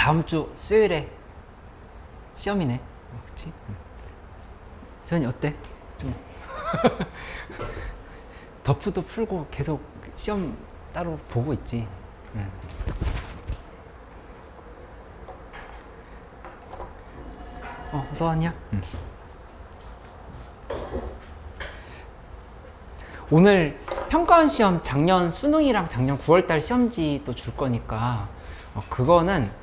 다음 주 수요일에 시험이네. 그치? 수현이 어때? 좀 덕후도 풀고 계속 시험 따로 보고 있지. 어서 왔냐? 오늘 평가원 시험 작년 수능이랑 작년 9월달 시험지 또 줄 거니까 그거는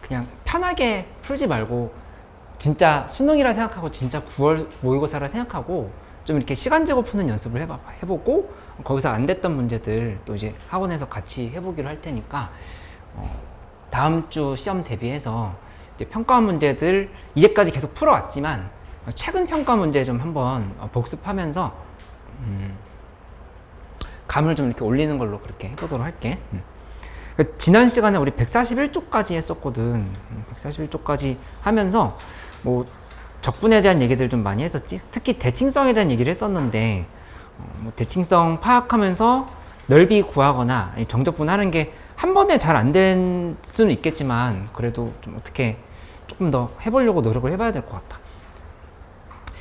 그냥 편하게 풀지 말고 진짜 수능이라 생각하고 진짜 9월 모의고사라 생각하고 좀 이렇게 시간 재고 푸는 연습을 해보고 거기서 안 됐던 문제들 또 이제 학원에서 같이 해보기로 할 테니까 다음 주 시험 대비해서 이제 평가원 문제들 이제까지 계속 풀어왔지만 최근 평가 문제 좀 한번 복습하면서 감을 좀 이렇게 올리는 걸로 그렇게 해보도록 할게. 지난 시간에 우리 141쪽까지 했었거든. 141쪽까지 하면서 뭐 적분에 대한 얘기들 좀 많이 했었지. 특히 대칭성에 대한 얘기를 했었는데 뭐 대칭성 파악하면서 넓이 구하거나 정적분 하는 게 한 번에 잘 안 된 수는 있겠지만 그래도 좀 어떻게 조금 더 해보려고 노력을 해봐야 될 것 같아.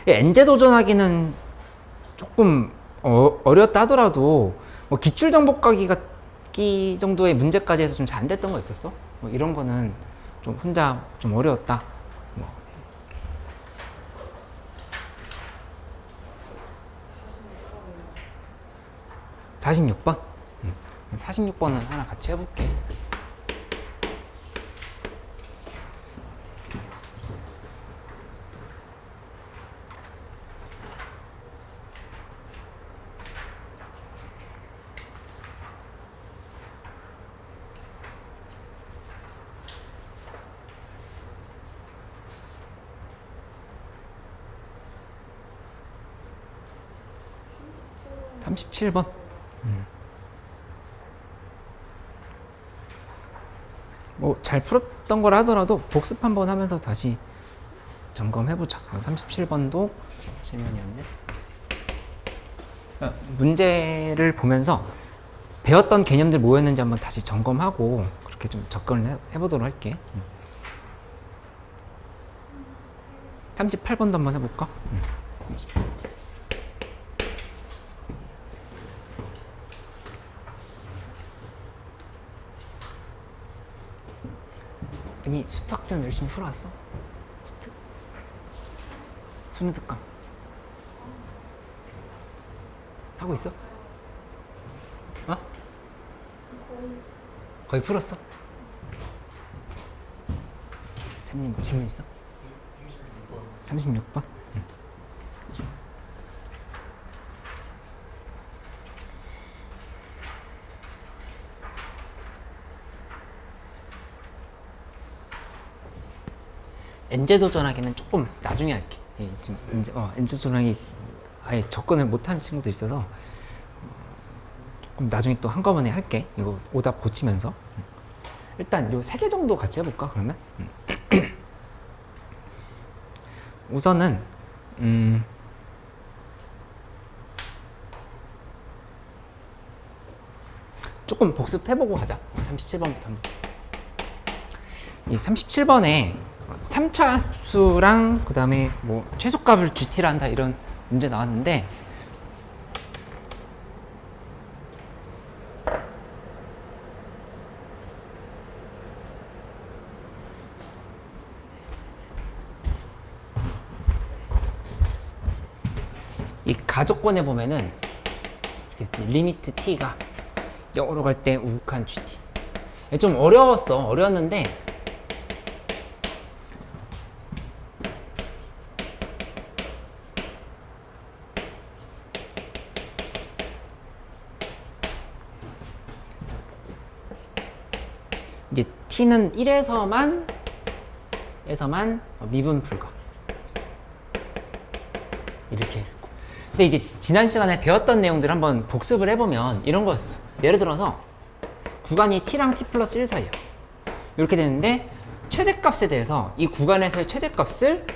엔제 도전하기는 조금 어렵다 하더라도 뭐 기출정복하기 정도의 문제까지 해서 좀 잘 안 됐던 거 있었어? 뭐 이런 거는 좀 혼자 좀 어려웠다. 뭐. 46번? 46번은 하나 같이 해볼게. 삼십칠 번. 뭐 잘 풀었던 걸 하더라도 복습 한번 하면서 다시 점검해보자. 37번도 질문이었네. 문제를 보면서 배웠던 개념들 뭐였는지 한번 다시 점검하고 그렇게 좀 접근을 해보도록 할게. 38번도 한번 해볼까? 아니 수탁 좀 열심히 풀어왔어? 수능 특강 하고 있어? 어? 거의 풀었어? 참님 뭐 질문 있어? 36번? 엔제 도전하기는 조금 나중에 할게. 지금 엔제 도전하기 아예 접근을 못하는 친구도 있어서 조금 나중에 또 한꺼번에 할게. 이거 오답 고치면서 일단 요 3개 정도 같이 해볼까 그러면? 우선은 조금 복습해보고 가자. 37번부터 한번. 이 37번에 3차 합수랑 그 다음에 뭐 최소값을 GT를 한다 이런 문제 나왔는데 이 가족권에 보면은 리미트 t가 0으로 갈 때 우극한 GT 좀 어려웠는데 이제 t는 1에서만 미분 불가 이렇게 했고. 근데 이제 지난 시간에 배웠던 내용들 한번 복습을 해보면 이런 거였었어. 예를 들어서 구간이 t랑 t 플러스 1 사이야. 이렇게 되는데 최대값에 대해서 이 구간에서의 최대값을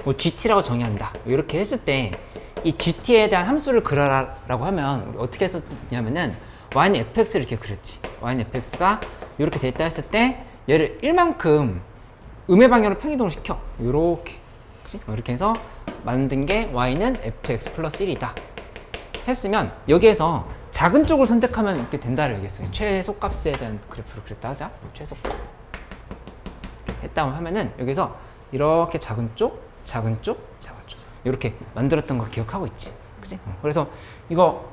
뭐 gt라고 정의한다. 이렇게 했을 때 이 gt에 대한 함수를 그려라라고 하면 우리 어떻게 했었냐면은 y는 fx를 이렇게 그렸지. y는 fx가 이렇게 돼 있다 했을 때 얘를 1만큼 음의 방향으로 평이동을 시켜. 요렇게. 그치? 이렇게 해서 만든 게 y는 fx 플러스 1이다. 했으면 여기에서 작은 쪽을 선택하면 이렇게 된다를 얘기했어요. 최소값에 대한 그래프를 그랬다 하자. 최소값. 했다고 하면은 여기서 이렇게 작은 쪽, 작은 쪽, 작은 쪽. 이렇게 만들었던 걸 기억하고 있지. 그치? 그래서 이거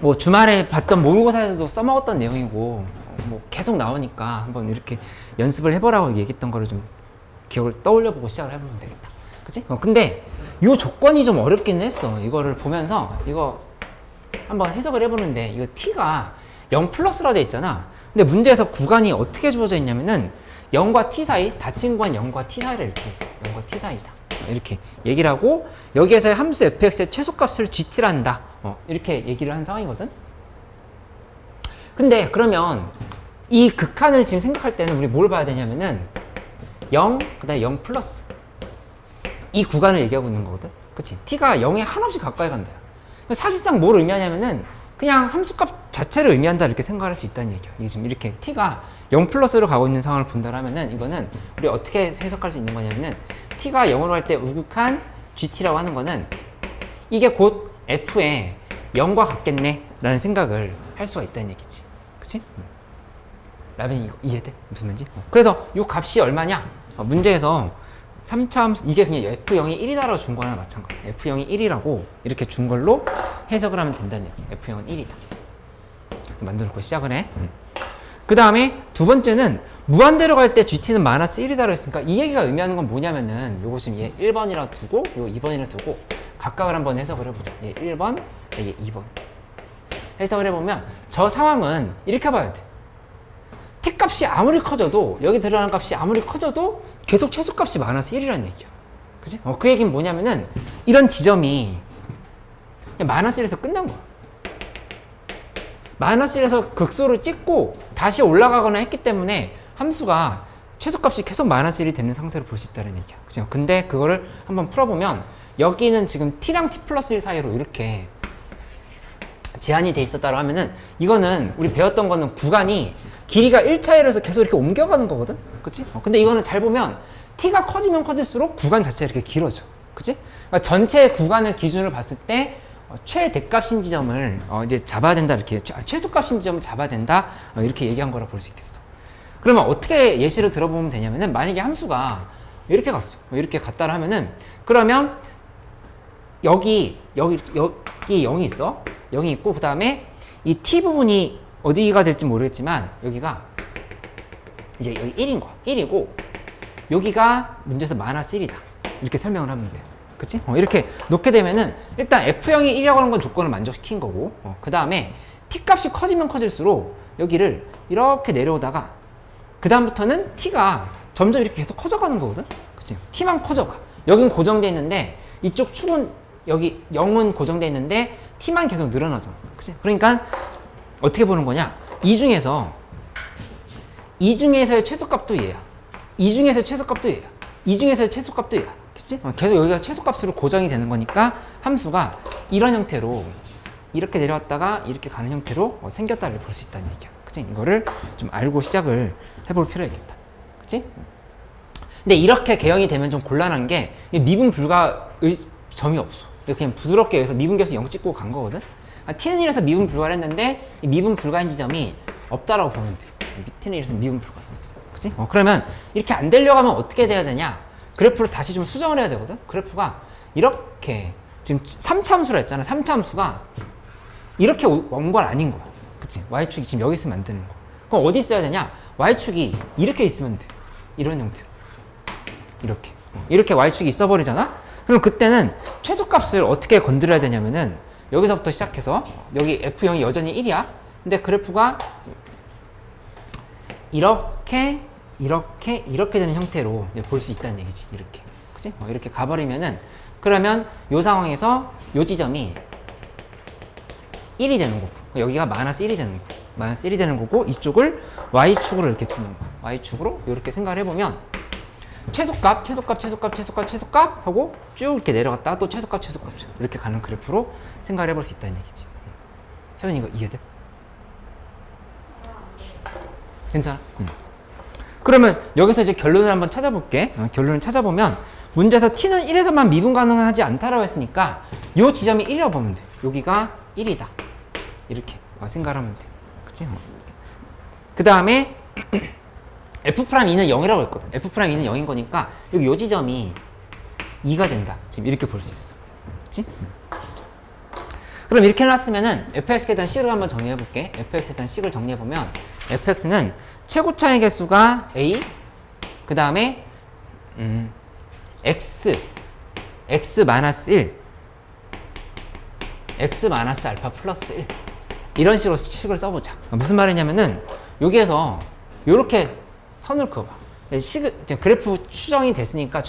뭐 주말에 봤던 모의고사에서도 써먹었던 내용이고 뭐 계속 나오니까 한번 이렇게 연습을 해보라고 얘기했던 거를 좀 기억을 떠올려보고 시작을 해보면 되겠다. 그치? 근데 이 조건이 좀 어렵긴 했어. 이거를 보면서 이거 한번 해석을 해보는데 이거 t가 0 플러스라 돼 있잖아. 근데 문제에서 구간이 어떻게 주어져 있냐면은 0과 t 사이, 닫힌 구간 0과 t 사이를 이렇게 했어. 0과 t 사이다. 이렇게 얘기를 하고 여기에서의 함수 fx의 최소값을 gt란다. 이렇게 얘기를 한 상황이거든. 근데 그러면 이 극한을 지금 생각할 때는 우리 뭘 봐야 되냐면은 0, 그 다음에 0 플러스 이 구간을 얘기하고 있는 거거든. 그치? t가 0에 한없이 가까이 간다. 사실상 뭘 의미하냐면은 그냥 함수값 자체를 의미한다 이렇게 생각할 수 있다는 얘기야. 이게 지금 이렇게 t가 0 플러스로 가고 있는 상황을 본다라면은 이거는 우리 어떻게 해석할 수 있는 거냐면은 t가 0으로 할 때 우극한 gt라고 하는 거는 이게 곧 f에 0과 같겠네 라는 생각을 할 수가 있다는 얘기지. 그치? 라벤 이거 이해돼? 무슨 말인지? 그래서 이 값이 얼마냐? 문제에서 3차 함수, 이게 그냥 f0이 1이다라고 준 거나 마찬가지. f0이 1이라고 이렇게 준 걸로 해석을 하면 된다는 얘기. f0은 1이다. 만들고 시작을 해. 그 다음에 두 번째는 무한대로 갈 때 gt는 마이너스 1이다라고 했으니까 이 얘기가 의미하는 건 뭐냐면은 요거 지금 얘 1번이라 두고 요 2번이라 두고 각각을 한번 해석을 해보자. 얘 1번, 얘 2번. 해석을 해보면 저 상황은 이렇게 봐야 돼. t 값이 아무리 커져도 여기 들어가는 값이 아무리 커져도 계속 최소값이 마이너스 1이라는 얘기야. 그치? 그 얘기는 뭐냐면은 이런 지점이 그냥 마이너스 1에서 끝난 거야. 마이너스 1에서 극소를 찍고 다시 올라가거나 했기 때문에 함수가 최소값이 계속 마이너스 1이 되는 상태로 볼 수 있다는 얘기야. 그치? 근데 그거를 한번 풀어보면 여기는 지금 t랑 t 플러스 1 사이로 이렇게 제한이 돼 있었다고 하면은 이거는 우리 배웠던 거는 구간이 길이가 1차이라서 계속 이렇게 옮겨가는 거거든? 그치? 근데 이거는 잘 보면 t가 커지면 커질수록 구간 자체가 이렇게 길어져. 그치? 그러니까 전체 구간을 기준으로 봤을 때 최대값인 지점을 이제 잡아야 된다 이렇게 최소값인 지점을 잡아야 된다 이렇게 얘기한 거라 볼 수 있겠어. 그러면 어떻게 예시를 들어보면 되냐면은 만약에 함수가 이렇게 갔어. 이렇게 갔다 하면은 그러면 여기 0이 있어. 0이 있고 그 다음에 이 t 부분이 어디가 될지 모르겠지만 여기가 이제 여기 1인 거야. 1이고 여기가 문제에서 마이너스 1이다. 이렇게 설명을 하면 돼. 그치? 이렇게 놓게 되면은 일단 f0이 1이라고 하는 건 조건을 만족시킨 거고 그 다음에 t 값이 커지면 커질수록 여기를 이렇게 내려오다가 그 다음부터는 t가 점점 이렇게 계속 커져가는 거거든? 그치? t만 커져가. 여긴 고정돼 있는데 이쪽 축은 여기 0은 고정돼 있는데 t만 계속 늘어나잖아. 그치? 그러니까 어떻게 보는 거냐? 이 중에서의 최소값도 얘야. 이 중에서의 최소값도 얘야. 이 중에서의 최소값도 얘야. 그치? 계속 여기가 최소값으로 고정이 되는 거니까 함수가 이런 형태로 이렇게 내려왔다가 이렇게 가는 형태로 생겼다를 볼 수 있다는 얘기야. 그치? 이거를 좀 알고 시작을 해볼 필요가 있겠다. 그치? 근데 이렇게 개형이 되면 좀 곤란한 게 미분 불가의 점이 없어. 그냥 부드럽게 여기서 미분 계수 0 찍고 간 거거든? t는 1에서 미분 불가를 했는데 이 미분 불가인 지점이 없다라고 보면 돼. t는 1에서 미분 불가가 있어. 그치? 그러면 이렇게 안 되려고 하면 어떻게 돼야 되냐? 그래프를 다시 좀 수정을 해야 되거든? 그래프가 이렇게 지금 3차 함수라 했잖아. 3차 함수가 이렇게 온 건 아닌 거야. 그치? y축이 지금 여기 있으면 안 되는 거야. 그럼 어디 있어야 되냐? y축이 이렇게 있으면 돼. 이런 형태로. 이렇게 y축이 있어버리잖아? 그럼 그때는 최소값을 어떻게 건드려야 되냐면은 여기서부터 시작해서 여기 f0이 여전히 1이야. 근데 그래프가 이렇게 되는 형태로 볼 수 있다는 얘기지. 이렇게. 그치? 이렇게 가버리면은 그러면 이 상황에서 이 지점이 1이 되는 거고 여기가 마이너스 1이 되는 거고 마이너스 1이 되는 거고 이쪽을 y축으로 이렇게 두는 거야. y축으로 이렇게 생각을 해보면 최소값 하고 쭉 이렇게 내려갔다가 또 최소값 이렇게 가는 그래프로 생각을 해볼 수 있다는 얘기지. 세훈이 이거 이해돼? 괜찮아? 그러면 여기서 이제 결론을 한번 찾아볼게. 결론을 찾아보면 문제에서 t는 1에서만 미분 가능하지 않다라고 했으니까 요 지점이 1이라고 보면 돼. 여기가 1이다. 이렇게 생각을 하면 돼. 그치? 그 다음에 F'2는 0이라고 했거든. F'2는 0인 거니까 여기 요 지점이 2가 된다. 지금 이렇게 볼 수 있어. 그치? 그럼 이렇게 해놨으면은 fx에 대한 식을 한번 정리해볼게. fx에 대한 식을 정리해보면 fx는 최고 차의 개수가 a, 그 다음에 x 1, x 알파 플러스 1 이런 식으로 식을 써보자. 무슨 말이냐면은 여기에서 이렇게 선을 그어봐. 그래프 추론이 됐으니까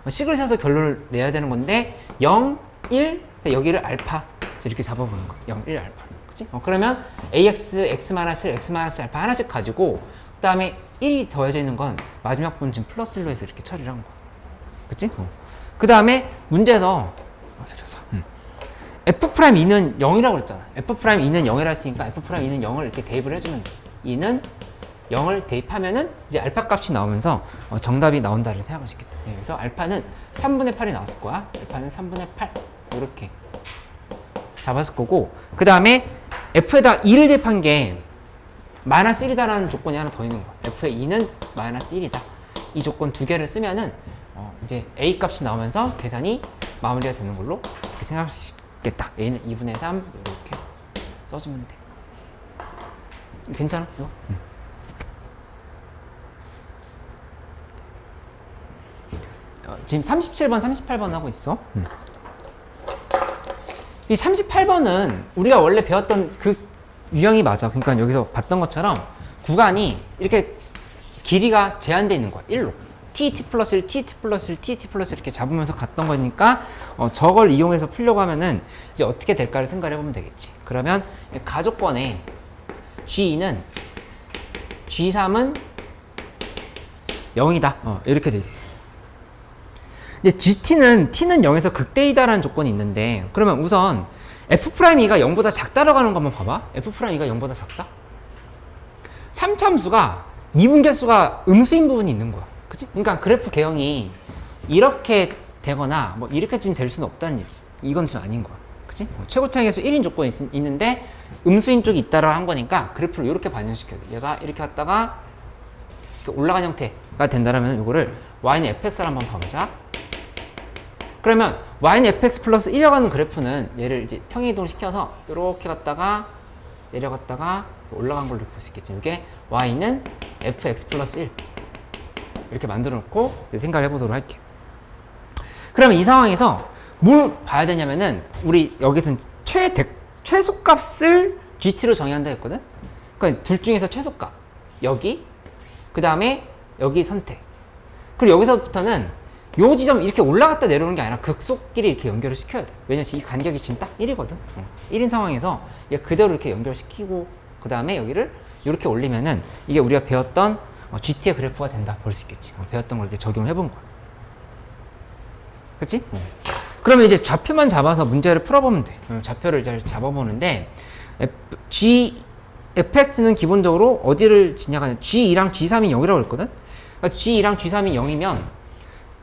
식을 세워서 결론을 내야 되는 건데 0, 1, 여기를 알파 이렇게 잡아보는 거야. 0, 1 알파. 그치? 그러면 ax, x 마이너스 1, x 마이너스 알파 하나씩 가지고 그 다음에 1이 더해져 있는 건 마지막 부분 지금 플러스 1로 해서 이렇게 처리를 한 거야. 그치? 그 다음에 문제에서 F'2는 0이라고 그랬잖아. F'2는 0이라 했으니까 F'2는 0을 이렇게 대입을 해주면 돼. 2는 0을 대입하면은 이제 알파 값이 나오면서 정답이 나온다를 생각할 수 있겠다. 그래서 알파는 3분의 8이 나왔을 거야. 알파는 3분의 8 이렇게 잡았을 거고, 그 다음에 F에다 2를 대입한 게 마이너스 1이다라는 조건이 하나 더 있는 거야. F의 2는 마이너스 1이다. 이 조건 두 개를 쓰면은 이제 A 값이 나오면서 계산이 마무리가 되는 걸로 이렇게 생각할 수 있겠다. A는 2분의 3 이렇게 써주면 돼. 괜찮아? 이거? 지금 37번, 38번 하고 있어. 이 38번은 우리가 원래 배웠던 그 유형이 맞아. 그러니까 여기서 봤던 것처럼 구간이 이렇게 길이가 제한되어 있는 거야. 1로. TT 플러스 1, TT 플러스 1, TT 플러스 1 이렇게 잡으면서 갔던 거니까 저걸 이용해서 풀려고 하면은 이제 어떻게 될까를 생각해 보면 되겠지. 그러면 가족권에 G2는 G3은 0이다. 이렇게 돼 있어. 근데 T는 0에서 극대이다라는 조건이 있는데, 그러면 우선 F'E가 0보다 작다라고 하는 거 한번 봐봐. F'E가 0보다 작다? 3참수가 미분계수가 음수인 부분이 있는 거야. 그치? 그러니까 그래프 개형이 이렇게 되거나 뭐 이렇게 지금 될 수는 없다는 얘기지. 이건 지금 아닌 거야. 그치? 최고차의 개수 1인 조건이 있는데 음수인 쪽이 있다라고 한 거니까 그래프를 이렇게 반영시켜야 돼. 얘가 이렇게 갔다가 이렇게 올라간 형태가 된다면 이거를 y는 fx를 한번 봐보자. 그러면 y는 fx 플러스 1이라고 하는 그래프는 얘를 이제 평행이동을 시켜서 이렇게 갔다가 내려갔다가 올라간 걸로 볼 수 있겠지. 이게 y는 fx 플러스 1 이렇게 만들어 놓고 생각을 해보도록 할게요. 그러면 이 상황에서 뭘 봐야 되냐면은 우리 여기서는 최소값을 GT로 정의한다 했거든. 그러니까 둘 중에서 최소값 여기, 그 다음에 여기 선택. 그리고 여기서부터는 요 지점 이렇게 올라갔다 내려오는 게 아니라 극속끼리 이렇게 연결을 시켜야 돼. 왜냐면 이 간격이 지금 딱 1이거든. 1인 상황에서 얘 그대로 이렇게 연결시키고 그 다음에 여기를 이렇게 올리면은 이게 우리가 배웠던 GT의 그래프가 된다 볼 수 있겠지. 배웠던 걸 이렇게 적용을 해본 거야. 그치? 그러면 이제 좌표만 잡아서 문제를 풀어보면 돼. 좌표를 잘 잡아보는데 fx는 기본적으로 어디를 지나가냐, G2랑 G3이 0이라고 그랬거든? 그러니까 G2랑 G3이 0이면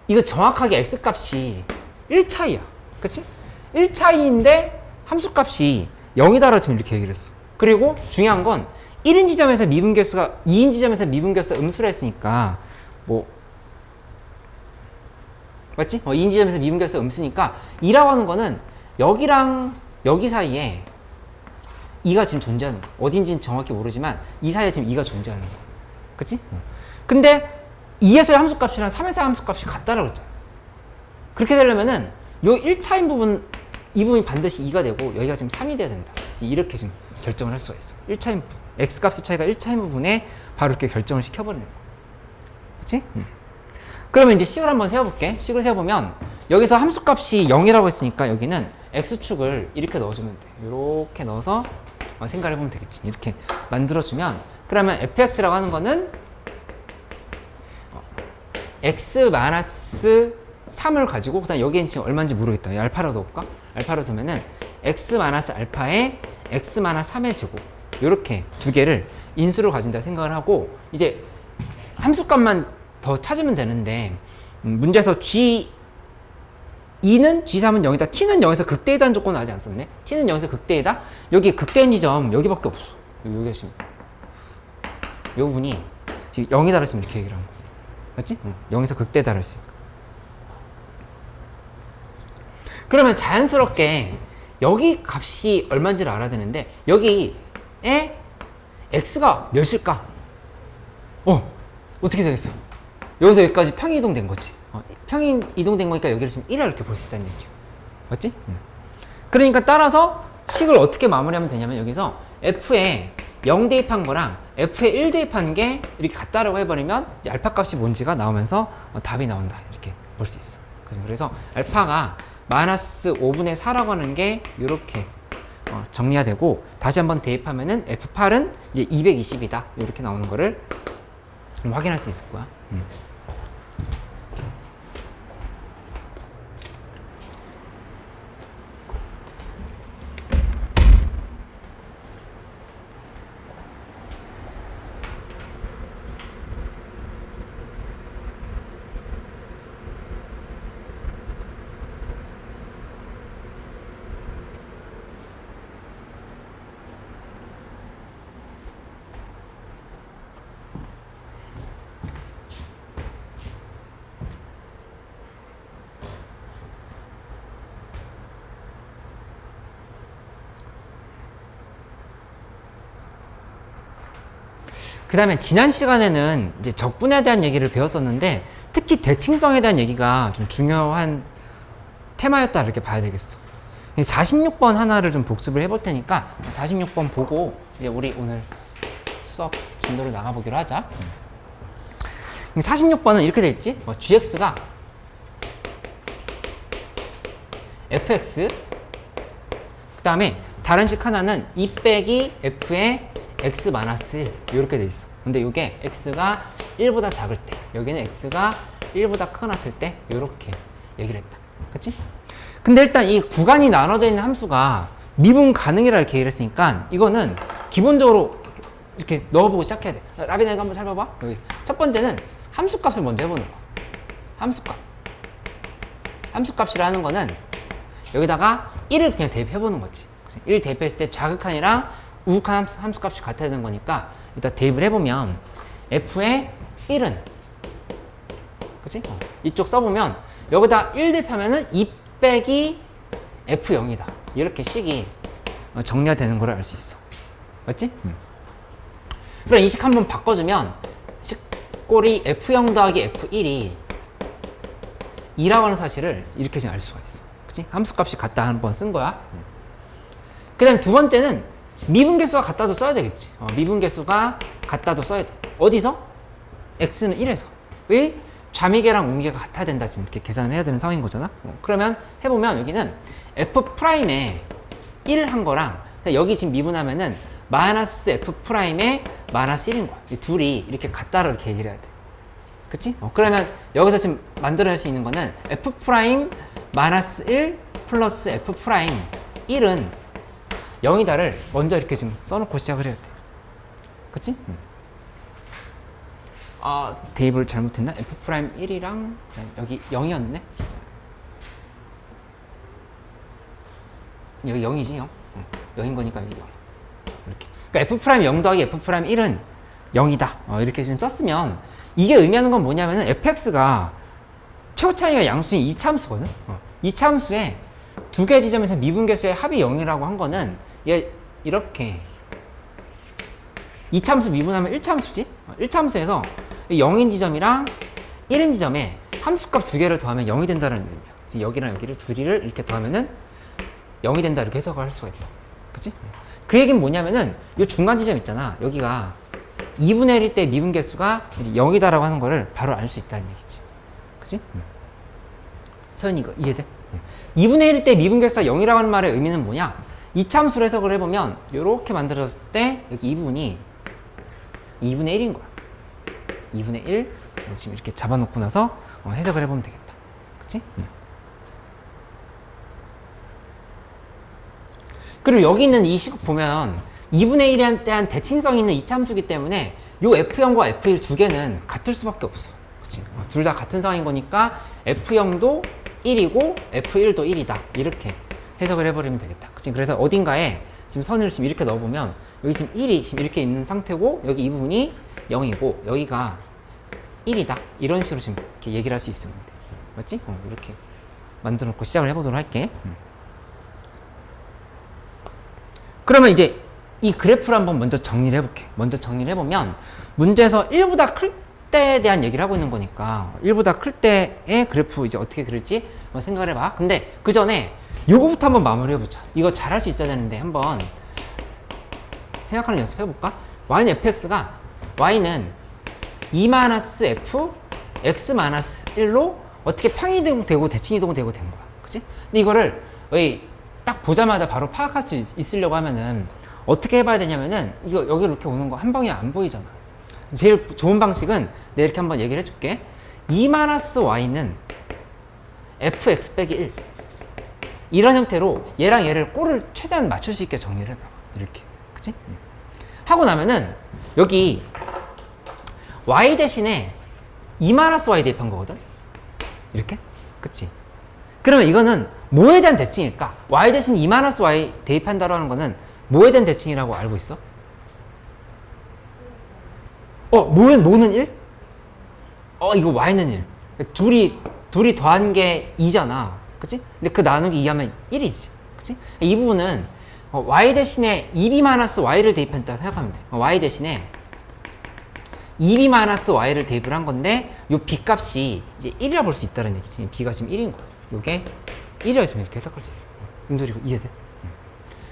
이거 정확하게 x값이 1차이야. 그치? 1차이인데 함수값이 0이다라고 지금 이렇게 얘기를 했어. 그리고 중요한 건 1인 지점에서 미분계수가 2인 지점에서 미분계수가 음수라 했으니까 뭐 맞지? 2인 지점에서 미분계수가 음수니까 2라고 하는 거는 여기랑 여기 사이에 2가 지금 존재하는 거야. 어딘지는 정확히 모르지만 이 사이에 지금 2가 존재하는 거야. 그치? 근데 2에서의 함수값이랑 3에서의 함수값이 같다라고 했잖아. 그렇게 되려면은 요 1차인 부분, 이 부분이 반드시 2가 되고 여기가 지금 3이 돼야 된다. 이렇게 지금 결정을 할 수가 있어. 1차인 부분, x값의 차이가 1차인 부분에 바로 이렇게 결정을 시켜버리는 거야. 그치? 그러면 이제 식을 한번 세워볼게. 식을 세워보면 여기서 함수값이 0이라고 했으니까 여기는 x축을 이렇게 넣어주면 돼. 이렇게 넣어서 생각을 해보면 되겠지. 이렇게 만들어주면 그러면 fx라고 하는 거는 x-3을 가지고 그 다음 여기엔 지금 얼마인지 모르겠다. 알파로 넣을까? 알파로 두면은 x-알파에 x-3의 제곱 이렇게 두 개를 인수로 가진다 생각을 하고 이제 함수값만 더 찾으면 되는데 문제에서 G2는 G3은 0이다. T는 0에서 극대이다는 조건은 아직 안 썼네. T는 0에서 극대이다. 여기 극대인 지점 여기밖에 없어. 여기 하시면 이 부분이 지금 0이다 그랬으면 이렇게 얘기를 하는 거야. 맞지? 0에서 극대이다 그랬으니까. 그러면 자연스럽게 여기 값이 얼마인지를 알아야 되는데 여기에 x가 몇일까? 어떻게 되겠어? 여기서 여기까지 평행 이동된 거지. 평행 이동된 거니까 여기를 지금 1이라 이렇게 볼 수 있다는 얘기야. 맞지? 그러니까 따라서 식을 어떻게 마무리하면 되냐면 여기서 f에 0 대입한 거랑 f에 1 대입한 게 이렇게 같다라고 해버리면 알파 값이 뭔지가 나오면서 답이 나온다. 이렇게 볼 수 있어. 그래서 알파가 마이너스 5분의 4라고 하는 게 이렇게 정리가 되고 다시 한번 대입하면은 F8은 이제 220이다. 이렇게 나오는 거를 확인할 수 있을 거야. 그 다음에 지난 시간에는 이제 적분에 대한 얘기를 배웠었는데 특히 대칭성에 대한 얘기가 좀 중요한 테마였다 이렇게 봐야 되겠어. 46번 하나를 좀 복습을 해볼 테니까 46번 보고 이제 우리 오늘 수업 진도로 나가보기로 하자. 46번은 이렇게 돼 있지? gx가 fx 그 다음에 다른 식 하나는 2 빼기 f의 x 마이너스 1 이렇게 돼 있어. 근데 이게 x가 1보다 작을 때 여기는 x가 1보다 크거나 같을 때 이렇게 얘기를 했다. 그치? 근데 일단 이 구간이 나눠져 있는 함수가 미분 가능이라 이렇게 얘기를 했으니까 이거는 기본적으로 이렇게 넣어보고 시작해야 돼. 라비나 이거 한번 잘 봐봐. 여기 첫 번째는 함수값을 먼저 해보는 거야. 함수값. 함수값이라는 거는 여기다가 1을 그냥 대입해보는 거지. 1 대입했을 때 좌극한이랑 우극한 함수값이 같아야 되는 거니까 일단 대입을 해보면 f의 1은 그치? 이쪽 써보면 여기다 1 대입하면은 2 빼기 f0이다 이렇게 식이 정리가 되는 걸 알 수 있어. 맞지? 그럼 이 식 한번 바꿔주면 식꼴이 f0 더하기 f1이 2라고 하는 사실을 이렇게 지금 알 수가 있어. 그치? 함수값이 같다 한 번 쓴 거야. 그 다음 두 번째는 미분계수가 같다도 써야 되겠지. 미분계수가 같다도 써야 돼. 어디서? x는 1에서. 왜? 좌미계랑 우미계가 같아야 된다. 지금 이렇게 계산을 해야 되는 상황인 거잖아. 그러면 해보면 여기는 f'에 1 한 거랑 여기 지금 미분하면은 마이너스 f'에 마이너스 1인 거야. 이 둘이 이렇게 같다로 이렇게 얘기를 해야 돼. 그치? 그러면 여기서 지금 만들어낼 수 있는 거는 f' 마이너스 1 플러스 f' 1은 0이다를 먼저 이렇게 지금 써놓고 시작을 해야 돼. 그치? 대입을 잘못했나? f'1이랑 여기 0이었네? 여기 0이지, 0. 0인 거니까 여기 0. 이렇게. 그러니까 f'0 더하기 f'1은 0이다. 이렇게 지금 썼으면 이게 의미하는 건 뭐냐면은 fx가 최고 차이가 양수인 이차함수거든? 이차함수에 두 개 지점에서 미분계수의 합이 0이라고 한 거는 얘 이렇게 2차함수 미분하면 1차함수지? 1차함수에서 0인 지점이랑 1인 지점에 함수값 두 개를 더하면 0이 된다는 의미야. 여기랑 여기를 둘이를 이렇게 더하면은 0이 된다 이렇게 해석을 할 수가 있다. 그치? 그 얘기는 뭐냐면은 이 중간 지점 있잖아. 여기가 2분의 1일 때 미분계수가 0이다라고 하는 거를 바로 알 수 있다는 얘기지. 그치? 서연이 이거 이해돼? 2분의 1일 때 미분계수가 0이라고 하는 말의 의미는 뭐냐? 이차함수로 해석을 해보면 이렇게 만들었을 때 여기 이 부분이 2분의 1인 거야. 2분의 1 지금 이렇게 잡아놓고 나서 해석을 해보면 되겠다. 그치? 그리고 여기 있는 이 식 보면 2분의 1에 대한 대칭성이 있는 이차함수이기 때문에 요 F0과 F1 두 개는 같을 수밖에 없어. 그치? 둘 다 같은 상황인 거니까 F0도 1이고 F1도 1이다. 이렇게 해석을 해버리면 되겠다. 그치? 그래서 어딘가에 지금 선을 지금 이렇게 넣어보면 여기 지금 1이 지금 이렇게 있는 상태고 여기 이 부분이 0이고 여기가 1이다. 이런 식으로 지금 이렇게 얘기를 할 수 있으면 돼. 맞지? 이렇게 만들어 놓고 시작을 해보도록 할게. 그러면 이제 이 그래프를 한번 먼저 정리를 해볼게. 먼저 정리를 해보면 문제에서 1보다 클 때에 대한 얘기를 하고 있는 거니까 1보다 클 때의 그래프 이제 어떻게 그릴지 한번 생각을 해봐. 근데 그 전에 요거부터 한번 마무리 해보자. 이거 잘할 수 있어야 되는데 한번 생각하는 연습 해볼까? y는 fx가 y는 2-f x-1로 어떻게 평이동되고 대칭이동되고 된 거야. 그치? 근데 이거를 딱 보자마자 바로 파악할 수 있으려고 하면은 어떻게 해봐야 되냐면은 이거 여기 이렇게 오는 거 한 방에 안 보이잖아. 제일 좋은 방식은 내가 이렇게 한번 얘기를 해줄게. 2-y는 fx 빼기 1 이런 형태로 얘랑 얘를 꼴을 최대한 맞출 수 있게 정리를 해봐. 이렇게. 그치? 하고 나면은 여기 y 대신에 2-y 대입한 거거든? 이렇게? 그치? 그러면 이거는 뭐에 대한 대칭일까? y 대신 2-y 대입한다라는 거는 뭐에 대한 대칭이라고 알고 있어? 뭐는 1? 이거 y는 1. 둘이 더한 게 2잖아. 그치? 근데 그 나누기 2 하면 1이지. 그치? 이 부분은 y 대신에 2b-y를 대입한다 생각하면 돼. y 대신에 2b-y를 대입을 한 건데 요 b 값이 이제 1이라 볼 수 있다는 얘기지. b가 지금 1인 거야. 요게 1이라 지금 이렇게 해석할 수 있어. 은솔이 이해돼?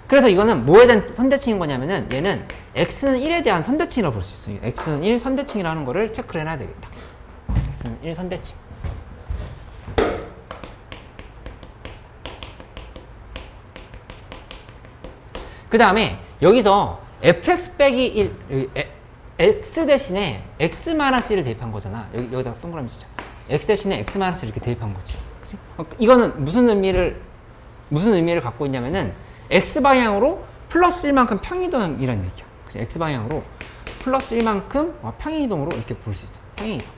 그래서 이거는 뭐에 대한 선대칭인 거냐면은 얘는 x는 1에 대한 선대칭이라고 볼 수 있어요. x는 1 선대칭이라는 거를 체크를 해놔야 되겠다. x는 1 선대칭. 그 다음에 여기서 fx 빼기 1 여기 x 대신에 x-1을 대입한 거잖아. 여기다가 동그라미 치자. x 대신에 x-1을 이렇게 대입한 거지. 그치? 이거는 무슨 의미를 갖고 있냐면은 x방향으로 플러스 1만큼 평이동이라는 얘기야. 그치? x방향으로 플러스 1만큼 평이동으로 이렇게 볼 수 있어. 평이동.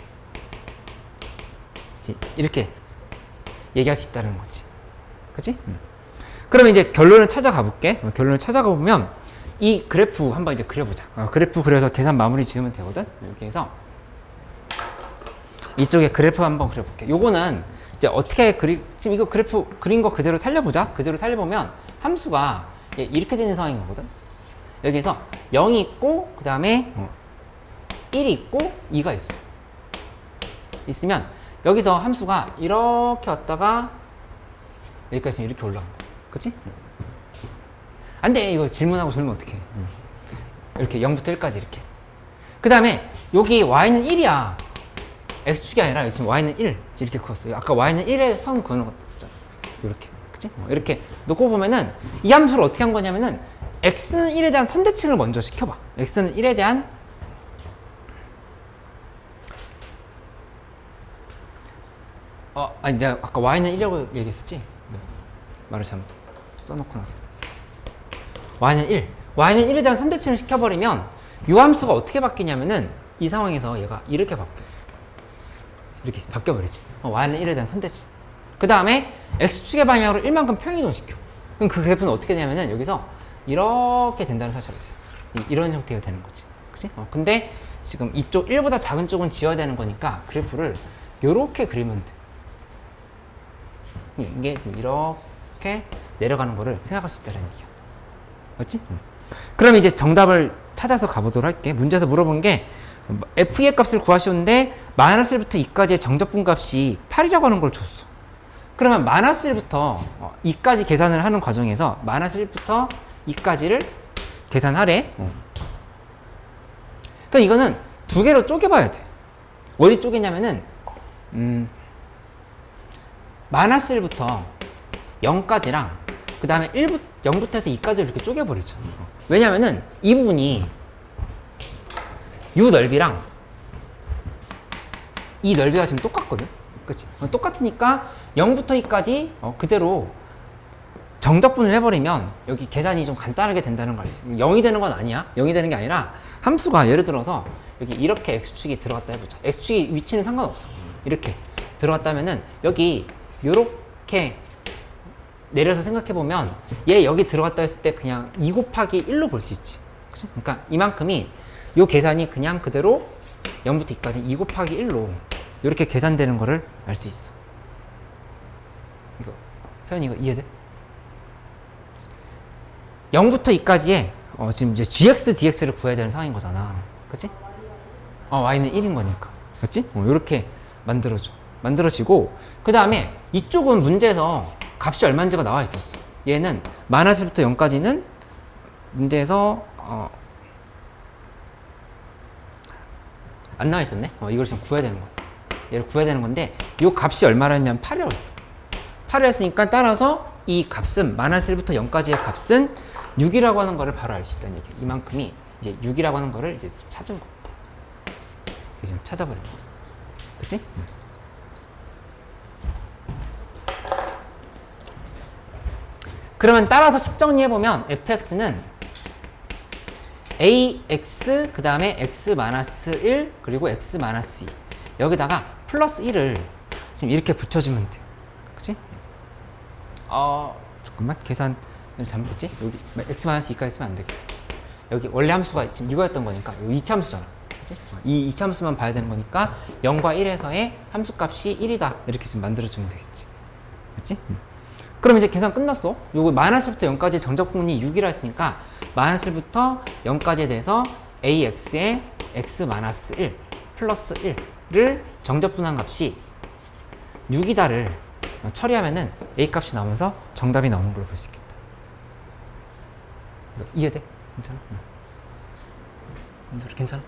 이렇게 얘기할 수 있다는 거지. 그치? 그러면 이제 결론을 찾아가 볼게. 결론을 찾아가 보면 이 그래프 한번 이제 그려보자. 그래프 그려서 계산 마무리 지으면 되거든. 이렇게 해서 이쪽에 그래프 한번 그려볼게. 요거는 이제 어떻게 지금 이거 그래프 그린 거 그대로 살려보자. 그대로 살려보면 함수가 이렇게 되는 상황인 거거든. 여기에서 0이 있고 그 다음에 1이 있고 2가 있어. 있으면 여기서 함수가 이렇게 왔다가 여기까지 이렇게 올라간 거야. 그치? 안 돼. 이거 질문하고 돌면 어떡해. 이렇게 0부터 1까지 이렇게. 그 다음에 여기 y는 1이야. x축이 아니라 지금 y는 1 이렇게 그었어요. 아까 y는 1에 선 그는 거 썼잖아. 이렇게. 그치? 이렇게 놓고 보면은 이 함수를 어떻게 한 거냐면은 x는 1에 대한 선대칭을 먼저 시켜봐. x는 1에 대한 아니 내가 아까 y는 1이라고 얘기했었지? 네. 말을 잘못 써놓고 나서 y는 1 y는 1에 대한 선대칭을 시켜버리면 이 함수가 어떻게 바뀌냐면은 이 상황에서 얘가 이렇게 이렇게 바뀌어버리지. y는 1에 대한 선대칭. 그 다음에 x축의 방향으로 1만큼 평이동시켜. 그럼 그 그래프는 어떻게 되냐면은 여기서 이렇게 된다는 사실을 이런 형태가 되는 거지. 그치? 근데 지금 이쪽 1보다 작은 쪽은 지워야 되는 거니까 그래프를 이렇게 그리면 돼. 이게 지금 이렇게 내려가는 거를 생각할 수 있다는 얘기야. 맞지? 그럼 이제 정답을 찾아서 가보도록 할게. 문제에서 물어본 게 f의 값을 구하시는데 마이너스 1부터 2까지의 정적분 값이 8이라고 하는 걸 줬어. 그러면 마이너스 1부터 2까지 계산을 하는 과정에서 마이너스 1부터 2까지를 계산하래. 그러니까 이거는 두 개로 쪼개봐야 돼. 어디 쪼개냐면은 마이너스 1부터 0까지랑 그 다음에 0부터 해서 2까지를 이렇게 쪼개버리죠. 왜냐면은 이 부분이 이 넓이랑 이 넓이가 지금 똑같거든. 그치? 똑같으니까 0부터 2까지 그대로 정적분을 해버리면 여기 계산이 좀 간단하게 된다는 걸 알 수 있어요. 0이 되는 건 아니야. 0이 되는 게 아니라 함수가 예를 들어서 여기 이렇게 x축이 들어갔다 해보자. x축이 위치는 상관없어. 이렇게 들어갔다면은 여기 요렇게 내려서 생각해보면 얘 여기 들어갔다 했을 때 그냥 2 곱하기 1로 볼 수 있지. 그치? 그러니까 이만큼이 요 계산이 그냥 그대로 0부터 2까지 2 곱하기 1로 이렇게 계산되는 거를 알 수 있어. 이거 서현이 이거 이해돼? 0부터 2까지의 지금 이제 gx, dx를 구해야 되는 상황인 거잖아. 그치? y는 1인 거니까. 그치? 이렇게 만들어지고, 그 다음에 이쪽은 문제에서 값이 얼마인지가 나와 있었어. 얘는 마이너스부터 0까지는 문제에서 안 나와 있었네. 이걸 지금 구해야 되는 거야. 얘를 구해야 되는 건데 이 값이 얼마였냐면 8이라고 했어. 8이었으니까 따라서 이 값은 마이너스 1부터 0까지의 값은 6이라고 하는 거를 바로 알 수 있다는 얘기야. 이만큼이 이제 6이라고 하는 거를 이제 찾은 거. 지금 찾아버린 거. 그치? 그러면 따라서 식 정리해보면 fx는 ax 그 다음에 x-1 그리고 x-2 여기다가 플러스 1을 지금 이렇게 붙여주면 돼. 그치? 잠깐만 계산을 잘못했지? 여기 x-2까지 쓰면 안 되겠다. 여기 원래 함수가 지금 이거였던 거니까 이 2차함수잖아. 그치? 이 2차함수만 봐야 되는 거니까 0과 1에서의 함수값이 1이다 이렇게 지금 만들어주면 되겠지. 그치? 그럼 이제 계산 끝났어. 요거 마이너스부터 0까지 정적 부분이 6이라 했으니까 마이너스부터 0까지에 대해서 ax의 x-1 플러스 1을 정적분한 값이 6이다를 처리하면은 a 값이 나오면서 정답이 나오는 걸 볼 수 있겠다. 이거 이해돼? 괜찮아? 소리 괜찮아?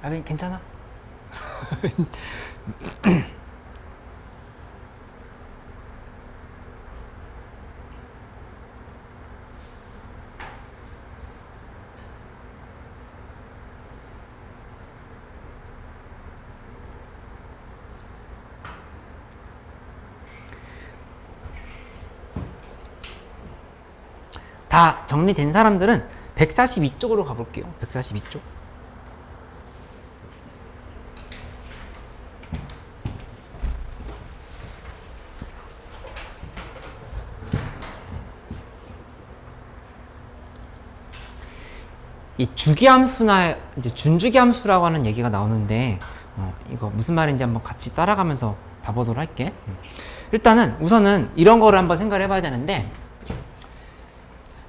아니 괜찮아? 다 정리된 사람들은 142쪽으로 가볼게요. 142쪽. 이 주기함수나 이제 준주기함수라고 하는 얘기가 나오는데 이거 무슨 말인지 한번 같이 따라가면서 봐보도록 할게. 일단은 우선은 이런 거를 한번 생각을 해봐야 되는데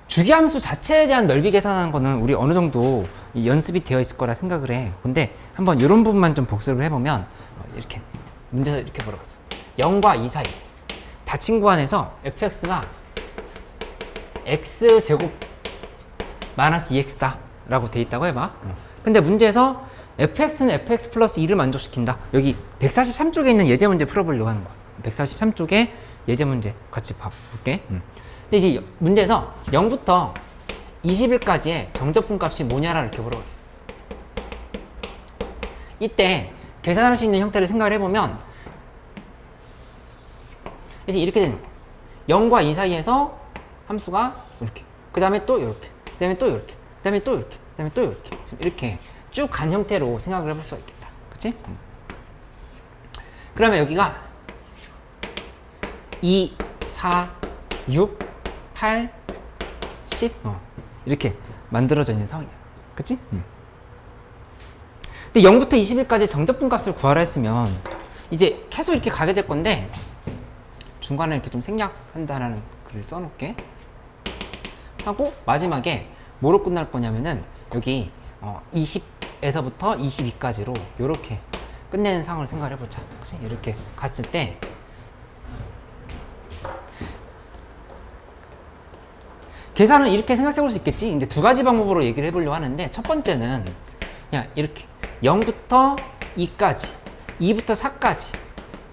주기함수 자체에 대한 넓이 계산하는 거는 우리 어느 정도 연습이 되어 있을 거라 생각을 해. 근데 한번 이런 부분만 좀 복습을 해보면 이렇게 문제에서 이렇게 물어봤어. 0과 2 사이 닫힌 구간에서 fx가 x제곱 마이너스 2x다 라고 돼 있다고 해봐. 근데 문제에서 fx는 fx 플러스 2를 만족시킨다. 여기 143쪽에 있는 예제 문제 풀어보려고 하는 거야. 143쪽에 예제 문제 같이 봐볼게. 근데 이제 문제에서 0부터 20일까지의 정적분 값이 뭐냐라 이렇게 물어봤어. 이때 계산할 수 있는 형태를 생각을 해보면 이제 이렇게 되는 거야. 0과 2 사이에서 함수가 이렇게, 그 다음에 또 이렇게, 그 다음에 또 이렇게, 그 다음에 또 이렇게, 그 다음에 또 이렇게, 이렇게 쭉 간 형태로 생각을 해볼 수가 있겠다. 그치? 그러면 여기가 2, 4, 6, 8, 10 이렇게 만들어져 있는 상황이야. 그치? 근데 0부터 20일까지 정적분 값을 구하라 했으면 이제 계속 이렇게 가게 될 건데 중간에 이렇게 좀 생략한다라는 글을 써놓을게. 하고 마지막에 뭐로 끝날 거냐면은 여기 20에서부터 22까지로 이렇게 끝내는 상황을 생각을 해보자. 그치? 이렇게 갔을 때 계산을 이렇게 생각해 볼 수 있겠지. 근데 두 가지 방법으로 얘기를 해보려고 하는데 첫 번째는 그냥 이렇게 0부터 2까지 2부터 4까지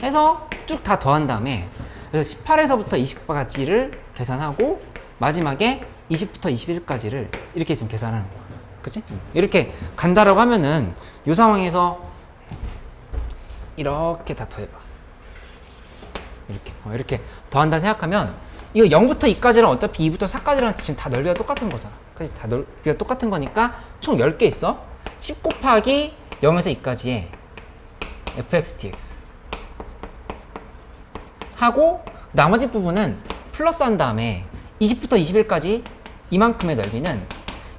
해서 쭉 다 더한 다음에 그래서 18에서부터 20까지를 계산하고 마지막에 20부터 21까지를 이렇게 지금 계산하는 거야. 그치? 이렇게 간다라고 하면은 이 상황에서 이렇게 다 더해봐. 이렇게 더한다 생각하면 이거 0부터 2까지랑 어차피 2부터 4까지랑 지금 다 넓이가 똑같은 거잖아. 그치? 다 넓이가 똑같은 거니까 총 10개 있어. 10 곱하기 0에서 2까지의 fx dx 하고 나머지 부분은 플러스 한 다음에 20부터 21까지 이만큼의 넓이는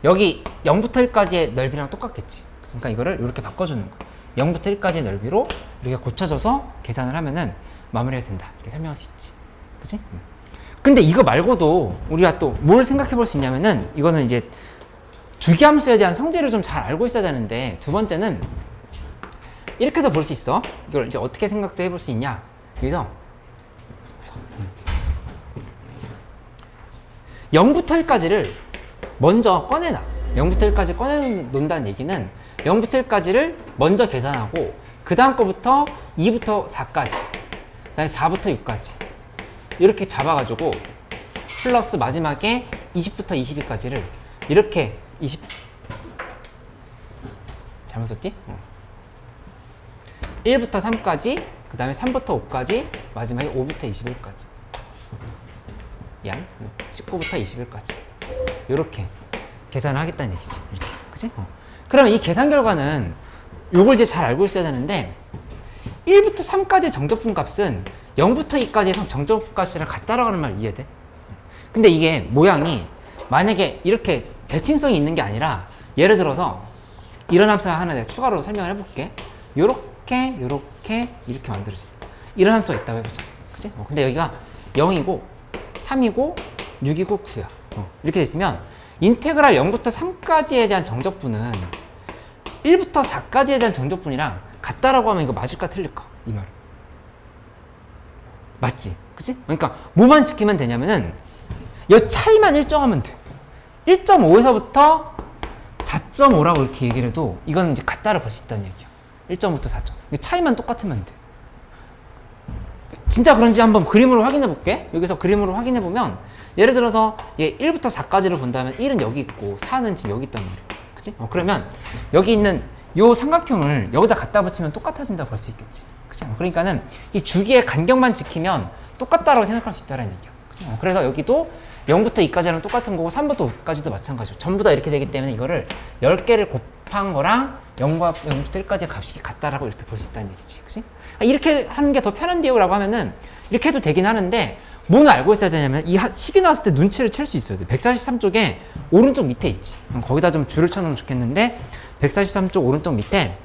여기 0부터 1까지의 넓이랑 똑같겠지. 그러니까 이거를 이렇게 바꿔주는 거야. 0부터 1까지의 넓이로 이렇게 고쳐줘서 계산을 하면은 마무리가 된다. 이렇게 설명할 수 있지. 그치? 근데 이거 말고도 우리가 또 뭘 생각해 볼 수 있냐면은 이거는 이제 주기함수에 대한 성질을 좀 잘 알고 있어야 되는데 두 번째는 이렇게도 볼 수 있어. 이걸 이제 어떻게 생각도 해볼 수 있냐. 여기서 0부터 1까지를 먼저 꺼내놔. 0부터 1까지 꺼내놓는다는 얘기는 0부터 1까지를 먼저 계산하고 그 다음 거부터 2부터 4까지 그 다음에 4부터 6까지 이렇게 잡아가지고 플러스 마지막에 20부터 22까지를 이렇게 20 잘못 썼지? 1부터 3까지 그 다음에 3부터 5까지 마지막에 5부터 21까지 양 19부터 21까지 이렇게 계산을 하겠다는 얘기지. 이렇게. 그치? 그러면 이 계산 결과는 요걸 이제 잘 알고 있어야 되는데 1부터 3까지 정적분 값은 0부터 2까지의 정적분 값이랑 같다라고 하는 말 이해돼? 근데 이게 모양이 만약에 이렇게 대칭성이 있는 게 아니라 예를 들어서 이런 함수 하나 내가 추가로 설명을 해볼게. 요렇게 이렇게 만들어져. 이런 함수가 있다고 해보자. 그치? 근데 여기가 0이고 3이고 6이고 9야. 이렇게 됐으면 인테그랄 0부터 3까지에 대한 정적분은 1부터 4까지에 대한 정적분이랑 같다라고 하면 이거 맞을까 틀릴까? 이 말은. 맞지? 그치? 그러니까 뭐만 지키면 되냐면은 이 차이만 일정하면 돼. 1.5에서부터 4.5라고 이렇게 얘기를 해도 이건 이제 같다를 볼 수 있다는 얘기야. 1.5부터 4.5. 차이만 똑같으면 돼. 진짜 그런지 한번 그림으로 확인해 볼게. 여기서 그림으로 확인해 보면 예를 들어서 얘 1부터 4까지를 본다면 1은 여기 있고 4는 지금 여기 있단 말이야. 그치? 그러면 여기 있는 요 삼각형을 여기다 갖다 붙이면 똑같아진다고 볼 수 있겠지. 그치? 그러니까는 이 주기의 간격만 지키면 똑같다라고 생각할 수 있다는 얘기야. 그치? 그래서 여기도 0부터 2까지랑 똑같은 거고 3부터 5까지도 마찬가지고 전부 다 이렇게 되기 때문에 이거를 10개를 곱한 거랑 0부터 1까지의 값이 같다라고 이렇게 볼 수 있다는 얘기지. 그치? 이렇게 하는 게 더 편한데요? 라고 하면은 이렇게 해도 되긴 하는데 뭐는 알고 있어야 되냐면 이 식이 나왔을 때 눈치를 챌 수 있어야 돼. 143쪽에 오른쪽 밑에 있지. 거기다 좀 줄을 쳐놓으면 좋겠는데 143쪽 오른쪽 밑에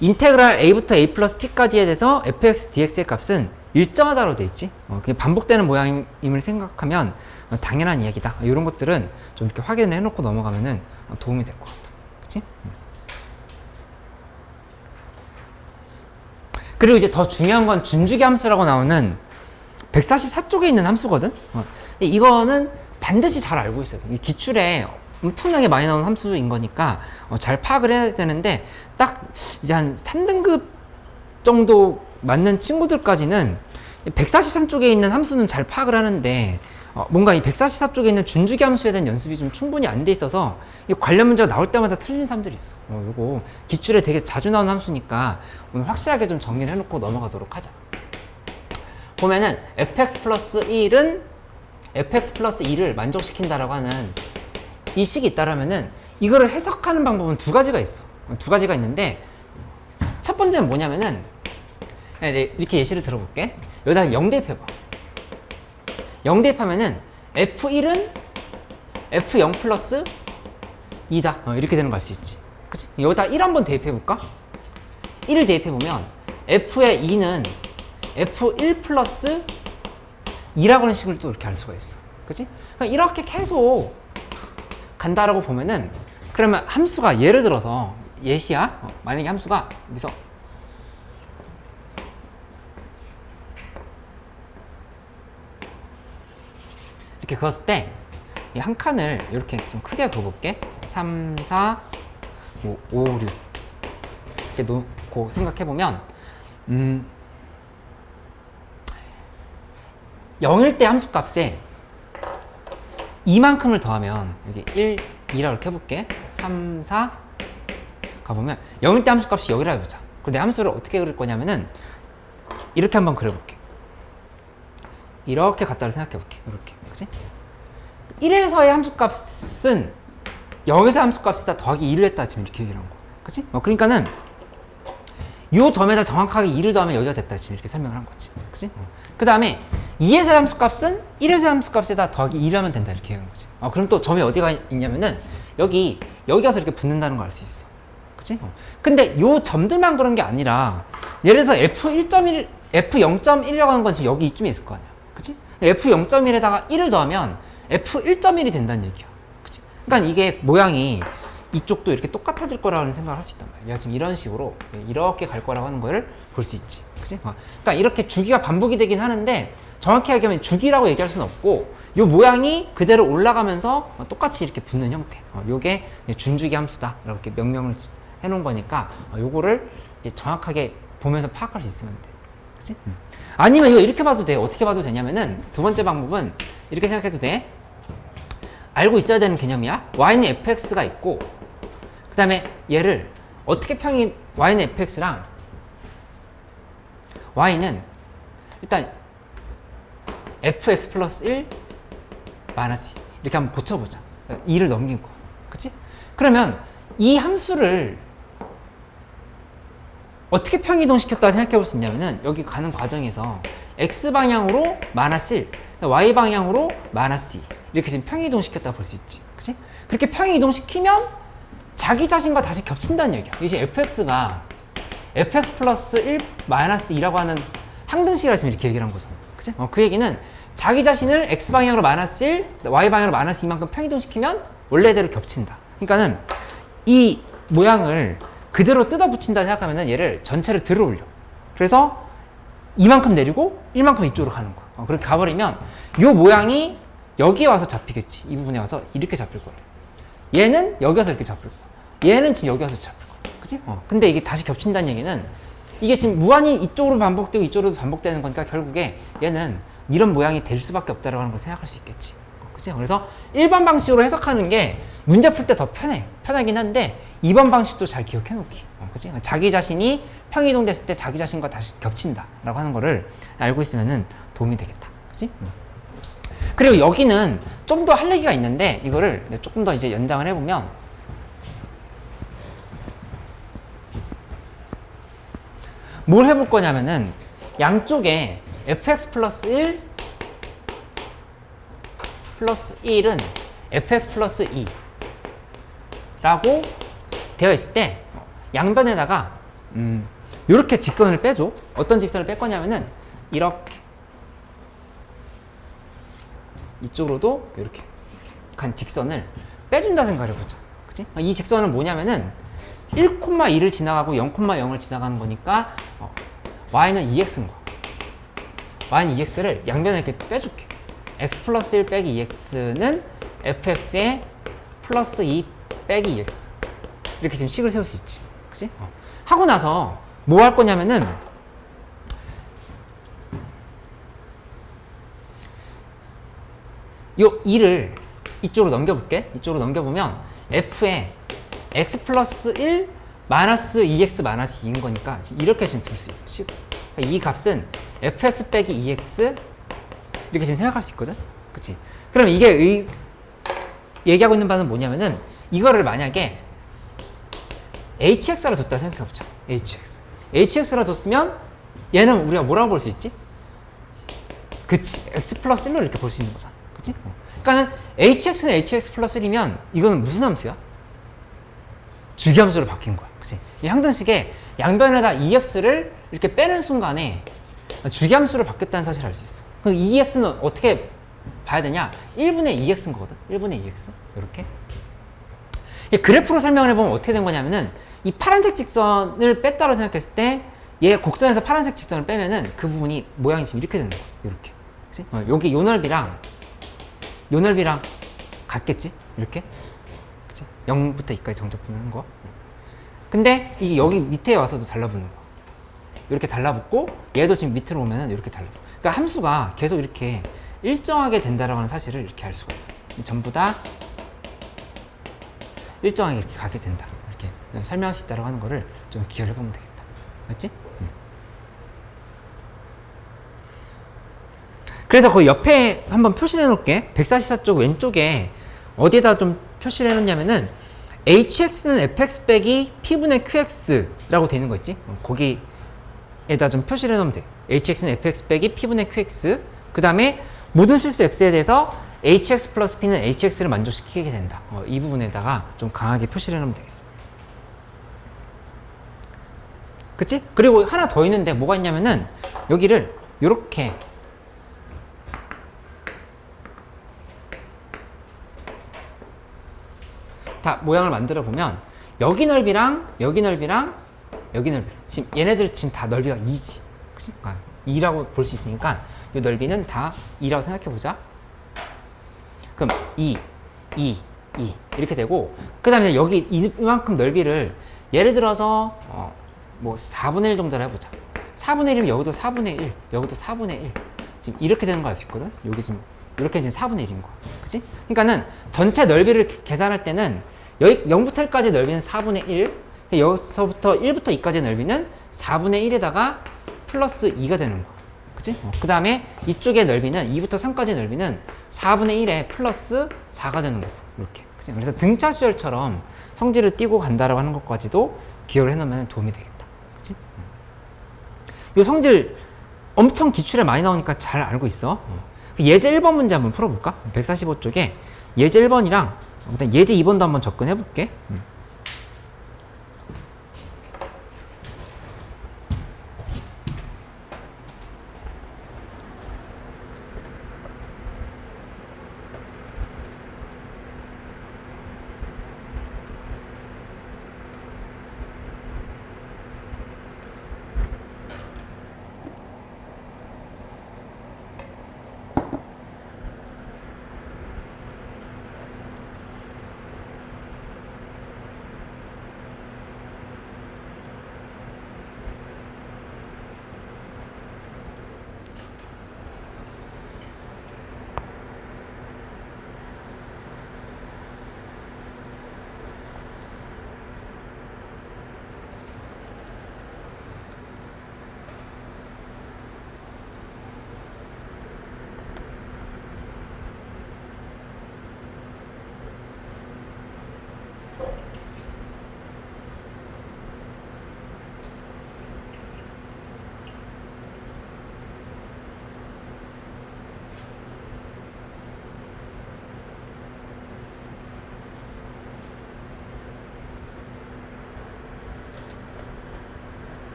인테그랄 a부터 a 플러스 p까지에 대해서 fx dx의 값은 일정하다로 돼 있지. 그게 반복되는 모양임을 생각하면 당연한 이야기다. 이런 것들은 좀 이렇게 확인을 해놓고 넘어가면은 도움이 될 것 같다. 그치? 그리고 이제 더 중요한 건 준주기 함수라고 나오는 144쪽에 있는 함수거든. 이거는 반드시 잘 알고 있어야 돼. 기출에 엄청나게 많이 나오는 함수인 거니까 잘 파악을 해야 되는데 딱 이제 한 3등급 정도 맞는 친구들까지는 143쪽에 있는 함수는 잘 파악을 하는데 뭔가 이 144 쪽에 있는 준주기 함수에 대한 연습이 좀 충분히 안 돼 있어서 이 관련 문제가 나올 때마다 틀리는 사람들이 있어. 요거 기출에 되게 자주 나오는 함수니까 오늘 확실하게 좀 정리를 해놓고 넘어가도록 하자. 보면은 fx 플러스 1은 fx 플러스 2를 만족시킨다라고 하는 이 식이 있다라면은 이거를 해석하는 방법은 두 가지가 있어. 두 가지가 있는데 첫 번째는 뭐냐면은 이렇게 예시를 들어볼게. 여기다 0 대입해봐. 0 대입하면은 F1은 F0 플러스 2다. 이렇게 되는 거 알 수 있지. 그치? 여기다 1 한번 대입해볼까? 1을 대입해보면 F의 2는 F1 플러스 2라고 하는 식을 또 이렇게 알 수가 있어. 그치? 그러니까 이렇게 계속 간다라고 보면은 그러면 함수가 예를 들어서 예시야. 만약에 함수가 여기서 이렇게 그었을 때 이 한 칸을 이렇게 좀 크게 그어볼게. 3, 4, 5, 6 이렇게 놓고 생각해보면 0일 때 함수값에 이만큼을 더하면 여기 1, 2라고 이렇게 해볼게. 3, 4 가보면 0일 때 함수값이 여기라 해보자. 그리고 내 함수를 어떻게 그릴 거냐면은 이렇게 한번 그려볼게. 이렇게 갖다를 생각해볼게. 이렇게. 그치? 1에서의 함수값은 0에서 함수값이다 더하기 2를 했다. 지금 이렇게 얘기를 한 거야. 그치? 그러니까는 요 점에다 정확하게 2를 더하면 여기가 됐다. 지금 이렇게 설명을 한 거지. 그치? 그 다음에 2에서의 함수값은 1에서의 함수값에다 더하기 2를 하면 된다. 이렇게 얘기한 거지. 그럼 또 점이 어디가 있냐면은 여기 가서 이렇게 붙는다는 걸 알 수 있어. 그치? 근데 요 점들만 그런 게 아니라 예를 들어서 F1.1, F0.1이라고 하는 건 지금 여기 이쯤에 있을 거 아니야. 그치? F0.1에다가 1을 더하면 F1.1이 된다는 얘기야. 그치? 그러니까 이게 모양이 이쪽도 이렇게 똑같아질 거라는 생각을 할 수 있단 말이야. 얘가 지금 이런 식으로 이렇게 갈 거라고 하는 거를 볼 수 있지. 그치? 그러니까 이렇게 주기가 반복이 되긴 하는데 정확히 얘기하면 주기라고 얘기할 수는 없고 이 모양이 그대로 올라가면서 똑같이 이렇게 붙는 형태. 요게 준주기 함수다. 이렇게 명명을 해놓은 거니까 요거를 이제 정확하게 보면서 파악할 수 있으면 돼. 그치? 아니면 이거 이렇게 봐도 돼. 어떻게 봐도 되냐면은 두 번째 방법은 이렇게 생각해도 돼. 알고 있어야 되는 개념이야. y는 fx가 있고 그 다음에 얘를 어떻게 y는 fx랑 y는 일단 fx 플러스 1 마이너스 2 이렇게 한번 고쳐보자. 2를 넘긴 거. 그치? 그러면 이 함수를 어떻게 평이동시켰다 생각해 볼 수 있냐면은 여기 가는 과정에서 x방향으로 마이너스 1 y방향으로 마이너스 2 이렇게 지금 평이동시켰다 볼 수 있지. 그치? 그렇게 평이동시키면 자기 자신과 다시 겹친다는 얘기야. 이제 fx가 fx 플러스 1 마이너스 2라고 하는 항등식이라 지금 이렇게 얘기를 한 거잖아. 그치? 그 얘기는 자기 자신을 x방향으로 마이너스 1, y방향으로 마이너스 2만큼 평이동시키면 원래대로 겹친다. 그러니까는 이 모양을 그대로 뜯어 붙인다 생각하면은 얘를 전체를 들어 올려. 그래서 이만큼 내리고 1만큼 이쪽으로 가는 거야. 그렇게 가버리면 이 모양이 여기에 와서 잡히겠지. 이 부분에 와서 이렇게 잡힐 거야. 얘는 여기 와서 이렇게 잡힐 거야. 얘는 지금 여기 와서 잡힐 거야. 그치? 근데 이게 다시 겹친다는 얘기는 이게 지금 무한히 이쪽으로 반복되고 이쪽으로 반복되는 거니까 결국에 얘는 이런 모양이 될 수밖에 없다라고 하는 걸 생각할 수 있겠지. 그치? 그래서 1번 방식으로 해석하는 게 문제 풀 때 더 편하긴 한데 2번 방식도 잘 기억해 놓기. 그치? 자기 자신이 평이동 됐을 때 자기 자신과 다시 겹친다 라고 하는 거를 알고 있으면 도움이 되겠다. 그치? 그리고 여기는 좀 더 할 얘기가 있는데 이거를 조금 더 이제 연장을 해보면 뭘 해볼 거냐면은 양쪽에 fx 플러스 1 플러스 1은 fx 플러스 2 라고 되어 있을 때 양변에다가 이렇게 직선을 빼줘. 어떤 직선을 뺄 거냐면은 이렇게 이쪽으로도 이렇게 간 직선을 빼준다 생각을 해보자. 그치? 이 직선은 뭐냐면은 1,2를 지나가고 0,0을 지나가는 거니까 y는 2x인 거야. y는 2x를 양변에 이렇게 빼줄게. x 플러스 1 빼기 2x는 fx의 플러스 2 빼기 2x 이렇게 지금 식을 세울 수 있지. 그치? 하고 나서 뭐 할 거냐면은 요 2를 이쪽으로 넘겨볼게. 이쪽으로 넘겨보면 f에 x 플러스 1 마이너스 2x 마이너스 2인 거니까 이렇게 지금 둘 수 있어. 이 값은 fx 빼기 2x 이렇게 지금 생각할 수 있거든. 그치? 그럼 이게 얘기하고 있는 바는 뭐냐면은 이거를 만약에 hx라 줬다 생각해보자. hx라 줬으면 얘는 우리가 뭐라고 볼 수 있지? 그치? x 플러스 1로 이렇게 볼 수 있는 거잖아. 그치? 그러니까는 hx는 hx 플러스 1이면 이거는 무슨 함수야? 주기함수로 바뀐 거야. 그치? 이 항등식의 양변에다 2x를 이렇게 빼는 순간에 주기함수로 바뀌었다는 사실을 알 수 있어. 그럼 2x는 어떻게 봐야 되냐? 1분의 2x인 거거든. 1분의 2x. 이렇게. 그래프로 설명을 해보면 어떻게 된 거냐면은 이 파란색 직선을 뺐다고 생각했을 때 얘 곡선에서 파란색 직선을 빼면은 그 부분이 모양이 지금 이렇게 되는 거야. 이렇게. 그치? 여기 요 넓이랑 같겠지? 이렇게. 그치? 0부터 2까지 정적분을 한 거. 근데 이게 여기 밑에 와서도 달라붙는 거야. 이렇게 달라붙고 얘도 지금 밑으로 오면은 이렇게 달라붙고. 그러니까 함수가 계속 이렇게 일정하게 된다라고 하는 사실을 이렇게 알 수가 있어. 전부 다 일정하게 이렇게 가게 된다. 이렇게 설명할 수 있다라고 하는 거를 좀 기억을 해보면 되겠다. 맞지? 그래서 그 옆에 한번 표시를 해놓을게. 144쪽 왼쪽에 어디에다 좀 표시를 해놓냐면은 hx는 fx 빼기 p분의 qx라고 되는 거 있지? 거기에다 좀 표시를 해놓으면 돼. hx는 fx 빼기 p분의 qx. 그 다음에 모든 실수 x에 대해서 hx 플러스 p는 hx를 만족시키게 된다. 이 부분에다가 좀 강하게 표시를 해놓으면 되겠어. 그치? 그리고 하나 더 있는데 뭐가 있냐면은 여기를 요렇게 다 모양을 만들어 보면 여기 넓이랑 여기 넓이랑 여기 넓이 지금 얘네들 지금 다 넓이가 2지. 그치? 2라고 볼 수 있으니까 이 넓이는 다 2라고 생각해 보자. 그럼 2 이렇게 되고, 그 다음에 여기 이만큼 넓이를 예를 들어서 뭐 4분의 1 정도로 해보자. 4분의 1이면 여기도 4분의 1, 여기도 4분의 1. 지금 이렇게 되는 거 알 수 있거든? 여기 지금 이렇게 지금 4분의 1인 거야. 그치? 그러니까는 전체 넓이를 계산할 때는 여기 0부터 1까지 넓이는 4분의 1, 여기서부터 1부터 2까지의 넓이는 4분의 1에다가 플러스 2가 되는 거야. 그치? 그 다음에 이쪽의 넓이는 2부터 3까지의 넓이는 4분의 1에 플러스 4가 되는 거고. 이렇게. 그치? 그래서 등차 수열처럼 성질을 띄고 간다라고 하는 것까지도 기억을 해놓으면 도움이 되겠다. 그치? 이 성질 엄청 기출에 많이 나오니까 잘 알고 있어. 예제 1번 문제 한번 풀어볼까? 145쪽에 예제 1번이랑 일단 예제 2번도 한번 접근해 볼게.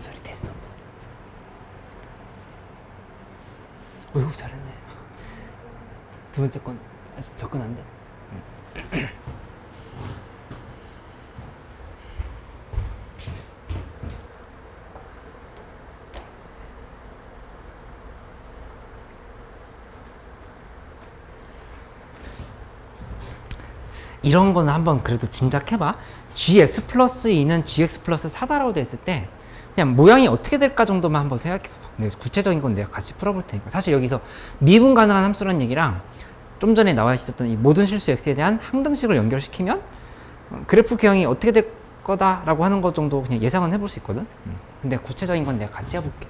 소리 됐어. 어이구 잘했네. 두 번째 건 아직 접근 안 돼. 이런 거는 한번 그래도 짐작해봐. gx 플러스 2는 gx 플러스 4다라고 돼 있을 때 그냥 모양이 어떻게 될까 정도만 한번 생각해봐. 네, 구체적인 건 내가 같이 풀어볼 테니까. 사실 여기서 미분 가능한 함수라는 얘기랑 좀 전에 나와 있었던 이 모든 실수 x에 대한 항등식을 연결시키면 그래프 개형이 어떻게 될 거다라고 하는 것 정도 그냥 예상은 해볼 수 있거든. 근데 구체적인 건 내가 같이 해볼게.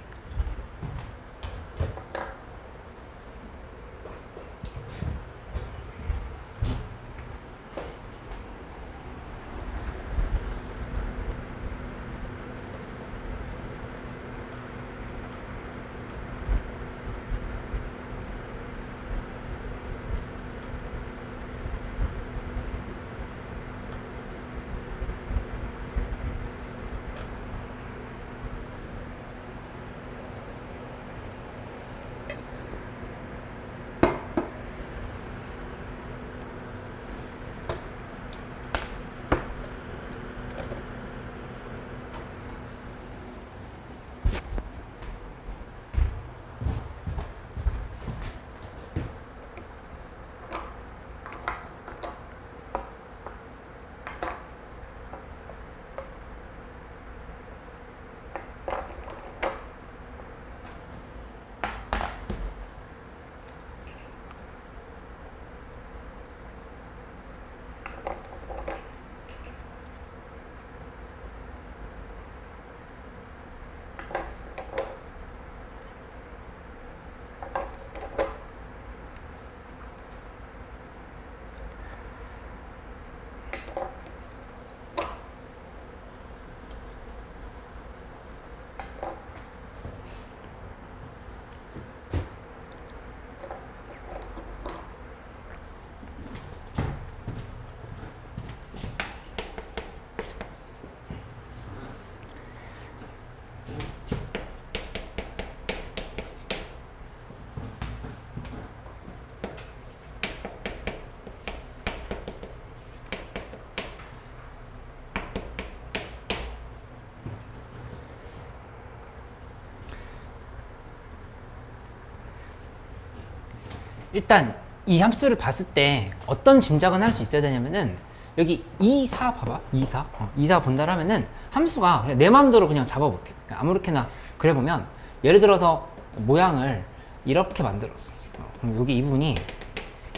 일단 이 함수를 봤을 때 어떤 짐작은 할 수 있어야 되냐면은 여기 2, 4 봐봐. 2, 4. 2, 4 본다라면은 함수가 그냥 내 마음대로 그냥 잡아볼게. 아무렇게나 그려보면 예를 들어서 모양을 이렇게 만들었어. 그럼 여기 이 부분이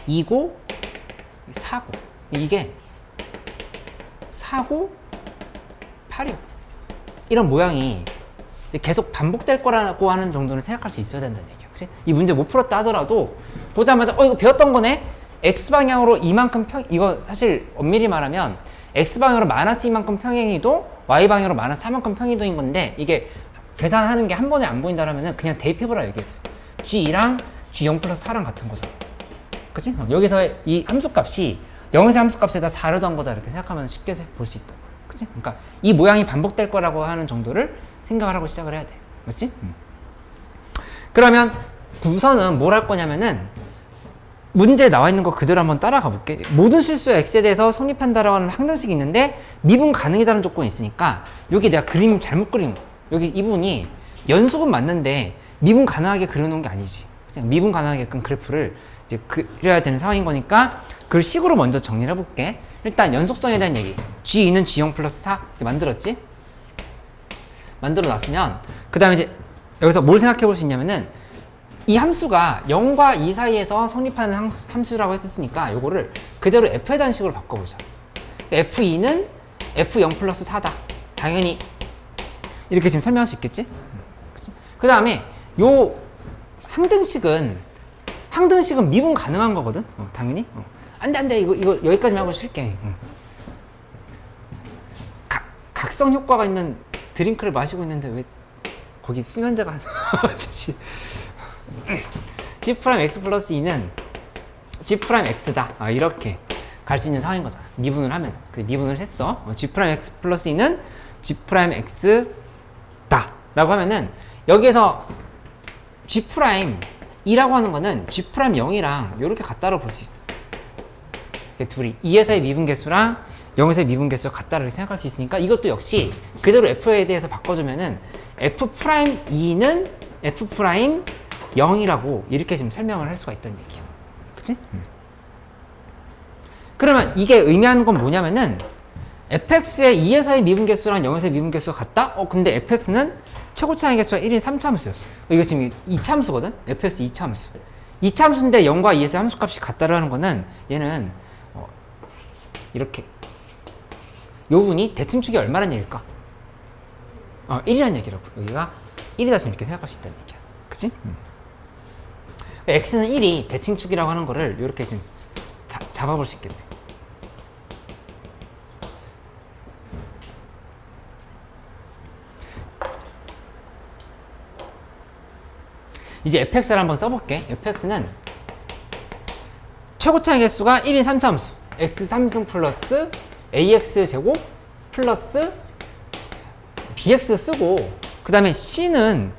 2고 4고 이게 4고 8이고 이런 모양이 계속 반복될 거라고 하는 정도는 생각할 수 있어야 된다는 얘기야. 그치? 이 문제 못 풀었다 하더라도 보자마자 이거 배웠던 거네? x방향으로 이만큼 이거 사실 엄밀히 말하면 x방향으로 마이너스 이만큼 평행이도 y방향으로 마이너스 4만큼 평행이도인 건데 이게 계산하는 게 한 번에 안 보인다라면 그냥 대입해보라 얘기했어. g2랑 g0 플러스 4랑 같은 거잖아. 그치? 여기서 이 함수값이 0에서 함수값에다 4를 더한 거다 이렇게 생각하면 쉽게 볼 수 있다. 그치? 그러니까 이 모양이 반복될 거라고 하는 정도를 생각을 하고 시작을 해야 돼. 맞지? 그러면 우선은 뭘 할 거냐면은 문제에 나와 있는 거 그대로 한번 따라가 볼게. 모든 실수의 x에 대해서 성립한다라고 하는 항등식이 있는데 미분 가능이라는 조건이 있으니까 여기 내가 그림 잘못 그린 거. 여기 이 부분이 연속은 맞는데 미분 가능하게 그려놓은 게 아니지. 그냥 미분 가능하게끔 그래프를 이제 그려야 되는 상황인 거니까 그걸 식으로 먼저 정리를 해볼게. 일단 연속성에 대한 얘기. g2는 g0 플러스 4 이렇게 만들었지? 만들어 놨으면 그 다음에 이제 여기서 뭘 생각해 볼 수 있냐면은 이 함수가 0과 2 사이에서 성립하는 함수라고 했었으니까 요거를 그대로 f에 대한 식으로 바꿔보자. f2는 f0 플러스 4다. 당연히 이렇게 지금 설명할 수 있겠지? 그치? 그 다음에 요 항등식은 미분 가능한 거거든. 당연히. 안돼 이거 여기까지만 하고 쉴게. 각성 효과가 있는 드링크를 마시고 있는데 왜 거기 수면제가 듯이 G 프라임 X 플러스 2는 G 프라임 X다. 이렇게 갈 수 있는 상황인 거잖아. 미분을 하면. 그 미분을 했어. G 프라임 X 플러스 2는 G 프라임 X다. 라고 하면은 여기에서 G 프라임 2라고 하는 거는 G 프라임 0이랑 이렇게 같다고 볼 수 있어. 둘이 2에서의 미분 개수랑 0에서의 미분 개수가 같다고 생각할 수 있으니까 이것도 역시 그대로 F에 대해서 바꿔주면은 F 프라임 2는 F 프라임 0이라고 이렇게 지금 설명을 할 수가 있다는 얘기야. 그치? 그러면 이게 의미하는 건 뭐냐면은 fx의 2에서의 미분 개수랑 0에서의 미분 개수가 같다? 근데 fx는 최고 차이 개수가 1인 3참수였어. 이거 지금 2참수거든? fx 2참수. 2참수인데 0과 2에서의 함수값이 같다라는 거는 얘는 이렇게 요 부분이 대칭축이 얼마란 얘기일까? 1이라는 얘기라고. 여기가 1이다 지금 이렇게 생각할 수 있다는 얘기야. 그치? x는 1이 대칭축이라고 하는 거를 이렇게 지금 잡아볼 수 있겠네. 이제 fx를 한번 써볼게. fx는 최고 차이 개수가 1인 3참수 x 3승 플러스 ax 제곱 플러스 bx 쓰고 그 다음에 c는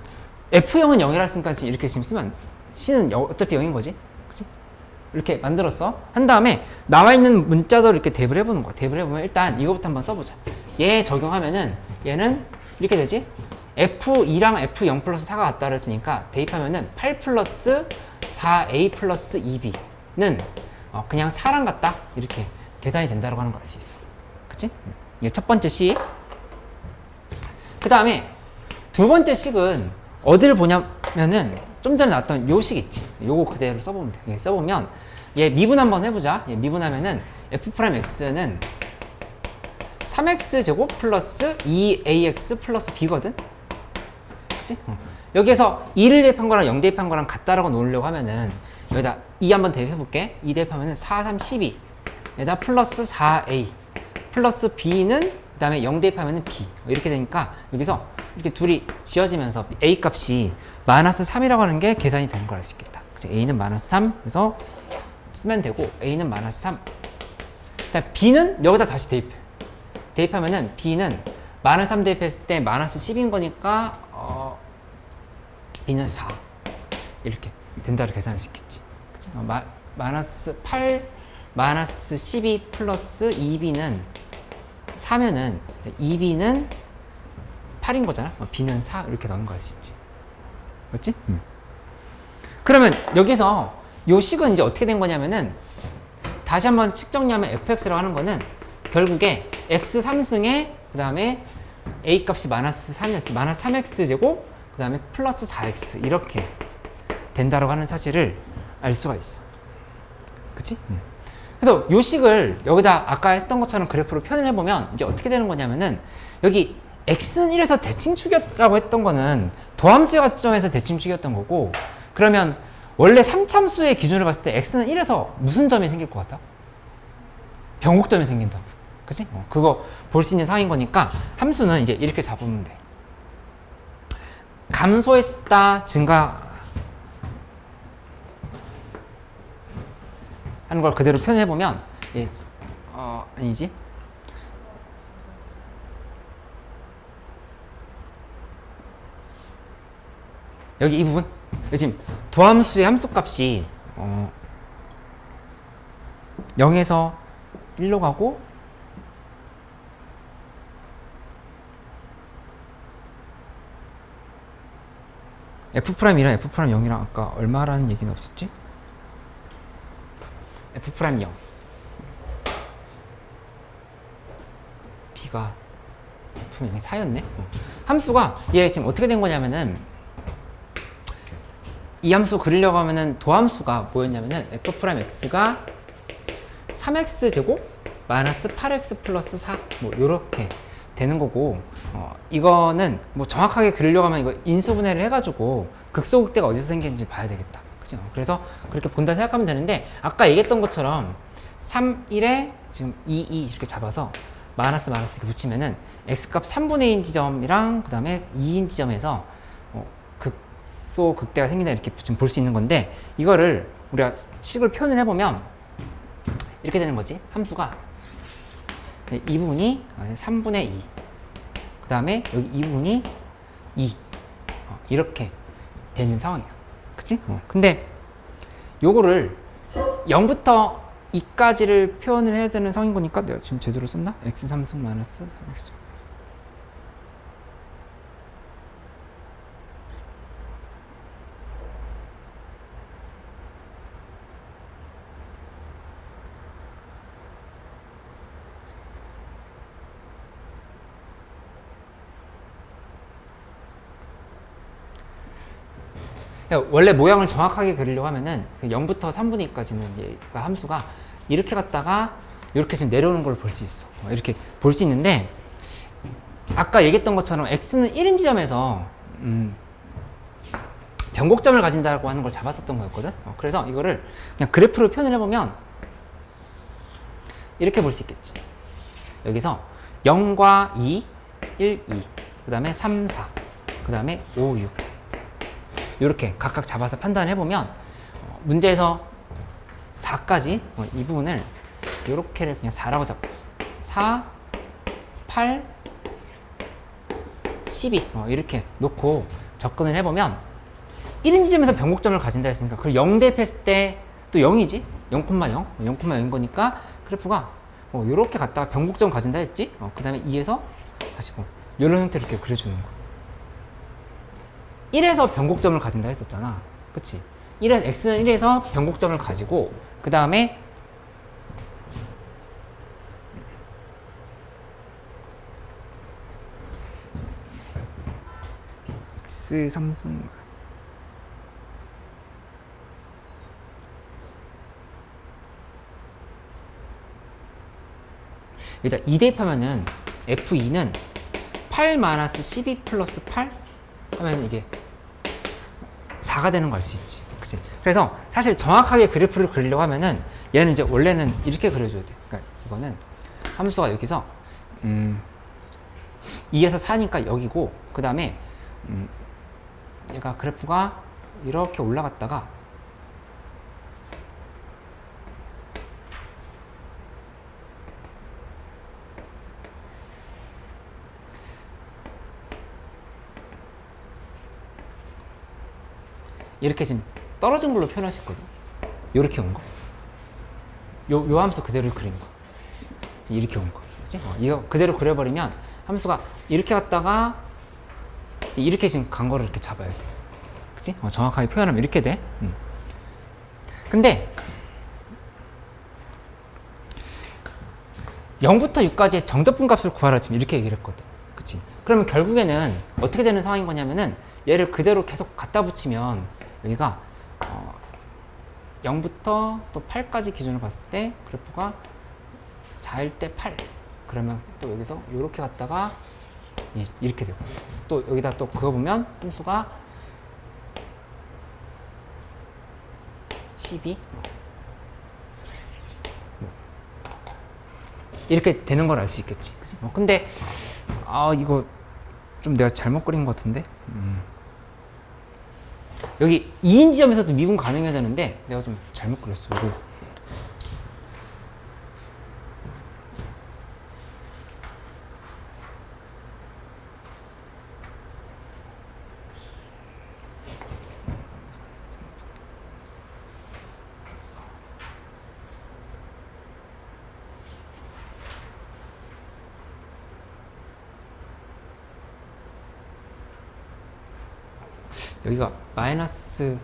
f0은 0이라 했으니까 지금 이렇게 지금 쓰면 c는 어차피 0인 거지. 그치? 이렇게 만들었어. 한 다음에 나와 있는 문자도 이렇게 대입을 해보는 거야. 대입을 해보면 일단 이거부터 한번 써보자. 얘 적용하면은 얘는 이렇게 되지? F2랑 F0 플러스 4가 같다 그랬으니까 대입하면은 8 플러스 4A 플러스 2B는 그냥 4랑 같다. 이렇게 계산이 된다고 하는 걸 알 수 있어. 그치? 이게 첫 번째 식. 그 다음에 두 번째 식은 어디를 보냐면은 좀 전에 나왔던 요 식 있지. 요거 그대로 써보면 돼. 써보면 얘 미분 한번 해보자. 얘 미분하면은 F'X는 3x 제곱 플러스 2ax 플러스 b거든? 그치? 여기에서 2를 대입한 거랑 0 대입한 거랑 같다라고 놓으려고 하면은 여기다 2 한번 대입해볼게. 2 대입하면은 4, 3, 12 여기다 플러스 4a 플러스 b는 그 다음에 0 대입하면은 b 이렇게 되니까 여기서 이렇게 둘이 지어지면서 a 값이 마이너스 3이라고 하는 게 계산이 되는 걸 알 수 있겠다. 그치? a는 마이너스 3 그래서 쓰면 되고 a는 마이너스 3 일단 b는 여기다 다시 대입하면은 b는 마이너스 3 대입했을 때 마이너스 10인 거니까 b는 4 이렇게 된다고 계산할 수 있겠지. 그치? 마이너스 8 마이너스 12 플러스 2b는 4면은 2b는 8인 거잖아. b는 4 이렇게 넣는 거 알 수 있지. 그렇지? 그러면 여기서 요 식은 이제 어떻게 된 거냐면은 다시 한번 식 정리하면 fx라고 하는 거는 결국에 x 3승에 그 다음에 a 값이 마이너스 3이었지. 마이너스 3x 제곱 그 다음에 플러스 4x 이렇게 된다라고 하는 사실을 알 수가 있어. 그치? 그래서 요 식을 여기다 아까 했던 것처럼 그래프로 표현을 해보면 이제 어떻게 되는 거냐면은 여기 x는 1에서 대칭축이라고 했던 거는 도함수의 관점에서 대칭축이었던 거고 그러면 원래 3참수의 기준을 봤을 때 x는 1에서 무슨 점이 생길 것 같아? 변곡점이 생긴다고. 그치? 그거 볼 수 있는 상황인 거니까 함수는 이제 이렇게 잡으면 돼. 감소했다, 증가 하는 걸 그대로 표현해보면 예, 아니지? 여기 이 부분 지금 도함수의 함수값이 0에서 1로 가고 F'이랑 F'0이랑 아까 얼마라는 얘기는 없었지? F'0 B가 F'이 4였네? 함수가 얘 지금 어떻게 된 거냐면은 이 함수 그리려고 하면은 도함수가 뭐였냐면은 F'X가 3x 제곱 마이너스 8x 플러스 4 뭐 요렇게 되는 거고, 이거는 뭐 정확하게 그리려고 하면 이거 인수분해를 해가지고 극소극대가 어디서 생기는지 봐야 되겠다. 그죠? 그래서 그렇게 본다 생각하면 되는데, 아까 얘기했던 것처럼 3, 1에 지금 2, 2 이렇게 잡아서 마이너스 이렇게 붙이면은 x값 3분의 1인 지점이랑 그 다음에 2인 지점에서 극소극대가 생긴다 이렇게 지금 볼 수 있는 건데, 이거를 우리가 식을 표현을 해보면 이렇게 되는 거지. 함수가 이 부분이 3분의 2, 그 다음에 여기 이 부분이 2, 이렇게 되는 상황이야. 그치? 근데 요거를 0부터 2까지를 표현을 해야 되는 상황인 거니까 내가 지금 제대로 썼나? x 3승 마이너스 3x. 원래 모양을 정확하게 그리려고 하면은 0부터 3분의 2까지는 함수가 이렇게 갔다가 이렇게 지금 내려오는 걸 볼 수 있어. 이렇게 볼 수 있는데, 아까 얘기했던 것처럼 x는 1인 지점에서 변곡점을 가진다고 하는 걸 잡았었던 거였거든. 그래서 이거를 그냥 그래프로 표현을 해보면 이렇게 볼 수 있겠지. 여기서 0과 2, 1, 2, 그 다음에 3, 4, 그 다음에 5, 6 이렇게 각각 잡아서 판단을 해보면 문제에서 4까지 이 부분을 이렇게를 그냥 4라고 잡고 4, 8, 12 이렇게 놓고 접근을 해보면 1인 지점에서 변곡점을 가진다 했으니까 그걸 0 대입했을 때 또 0이지? 0,0, 0,0인 거니까 그래프가 이렇게 갔다가 변곡점 가진다 했지? 그 다음에 2에서 다시 이런 형태로 이렇게 그려주는 거야. 1에서 변곡점을 가진다 했었잖아. 그치? x는 1에서 변곡점을 가지고 그 다음에 x 3승 일단 2 대입하면은 f2는 8-12 플러스 8 하면 이게 4가 되는 걸 알 수 있지. 그치? 그래서 사실 정확하게 그래프를 그리려고 하면은 얘는 이제 원래는 이렇게 그려줘야 돼. 그러니까 이거는 함수가 여기서 2에서 4니까 여기고, 그 다음에 얘가 그래프가 이렇게 올라갔다가 이렇게 지금 떨어진 걸로 표현할 수 있거든. 이렇게 온 거. 요 함수 그대로 그린 거. 이렇게 온 거. 그치? 이거 그대로 그려버리면 함수가 이렇게 갔다가 이렇게 지금 간 거를 이렇게 잡아야 돼. 그치? 정확하게 표현하면 이렇게 돼. 근데 0부터 6까지의 정적분 값을 구하라 지금 이렇게 얘기를 했거든. 그치? 그러면 결국에는 어떻게 되는 상황인 거냐면은 얘를 그대로 계속 갖다 붙이면 여기가 0부터 또 8까지 기준으로 봤을 때 그래프가 4일 때 8, 그러면 또 여기서 이렇게 갔다가 이렇게 되고, 또 여기다 또 그거 보면 함수가 12 이렇게 되는 걸 알 수 있겠지. 그치? 근데 이거 좀 내가 잘못 그린 것 같은데. 여기 2인 지점에서도 미분 가능해야 되는데 내가 좀 잘못 그렸어. 이거. 여기가 마이너스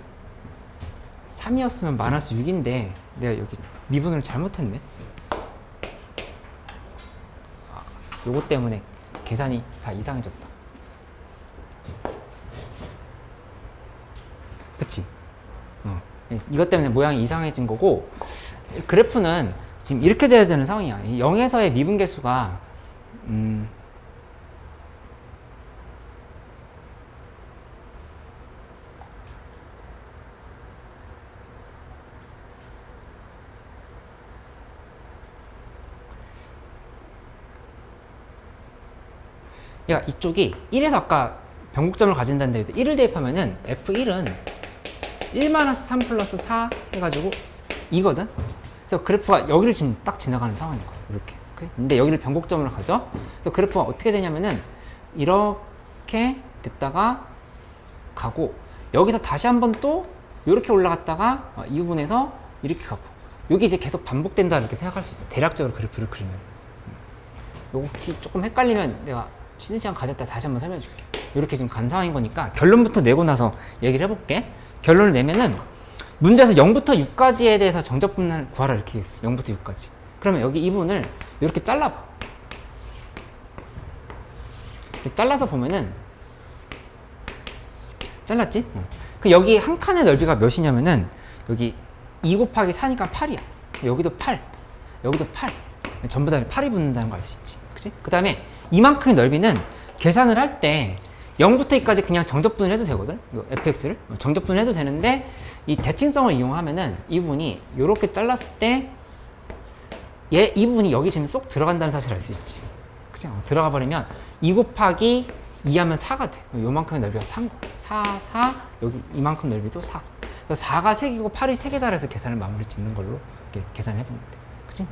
3이었으면 마이너스 6인데 내가 여기 미분을 잘못했네. 요거 때문에 계산이 다 이상해졌다. 그치? 이것 때문에 모양이 이상해진 거고, 그래프는 지금 이렇게 돼야 되는 상황이야. 0에서의 미분 계수가 얘가 이쪽이 1에서 아까 변곡점을 가진다는 데에서 1을 대입하면은 F1은 1-3 플러스 4 해가지고 2거든? 그래서 그래프가 여기를 지금 딱 지나가는 상황인 거야. 이렇게. 근데 여기를 변곡점으로 가죠? 그래서 그래프가 어떻게 되냐면은 이렇게 됐다가 가고 여기서 다시 한번 또 이렇게 올라갔다가 이 부분에서 이렇게 가고 여기 이제 계속 반복된다 이렇게 생각할 수 있어. 대략적으로 그래프를 그리면. 이거 혹시 조금 헷갈리면 내가 쉬는 시간 가졌다 다시 한번 설명해 줄게. 이렇게 지금 간 상황인 거니까 결론부터 내고 나서 얘기를 해볼게. 결론을 내면은 문제에서 0부터 6까지에 대해서 정적 분할을 구하라 이렇게 했어. 0부터 6까지. 그러면 여기 이 부분을 이렇게 잘라봐. 잘라서 보면은 잘랐지? 그 여기 한 칸의 넓이가 몇이냐면은 여기 2 곱하기 4니까 8이야. 여기도 8, 여기도 8. 전부 다 8이 붙는다는 걸 알 수 있지. 그치? 그 다음에 이만큼의 넓이는 계산을 할 때 0부터 2까지 그냥 정적분을 해도 되거든? 이거 fx를. 정적분을 해도 되는데 이 대칭성을 이용하면은 이 부분이 이렇게 잘랐을 때 이 부분이 여기 지금 쏙 들어간다는 사실을 알 수 있지. 그치? 들어가 버리면 2 곱하기 2 하면 4가 돼. 요만큼의 넓이가 4인 거야. 4, 4, 여기 이만큼 넓이도 4. 그래서 4가 3개고 8이 3개다 해서 계산을 마무리 짓는 걸로 이렇게 계산해 보면 돼. 그치?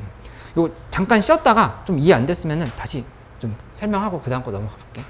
이거 잠깐 쉬었다가 좀 이해 안 됐으면은 다시 좀 설명하고 그 다음 거 넘어가 볼게.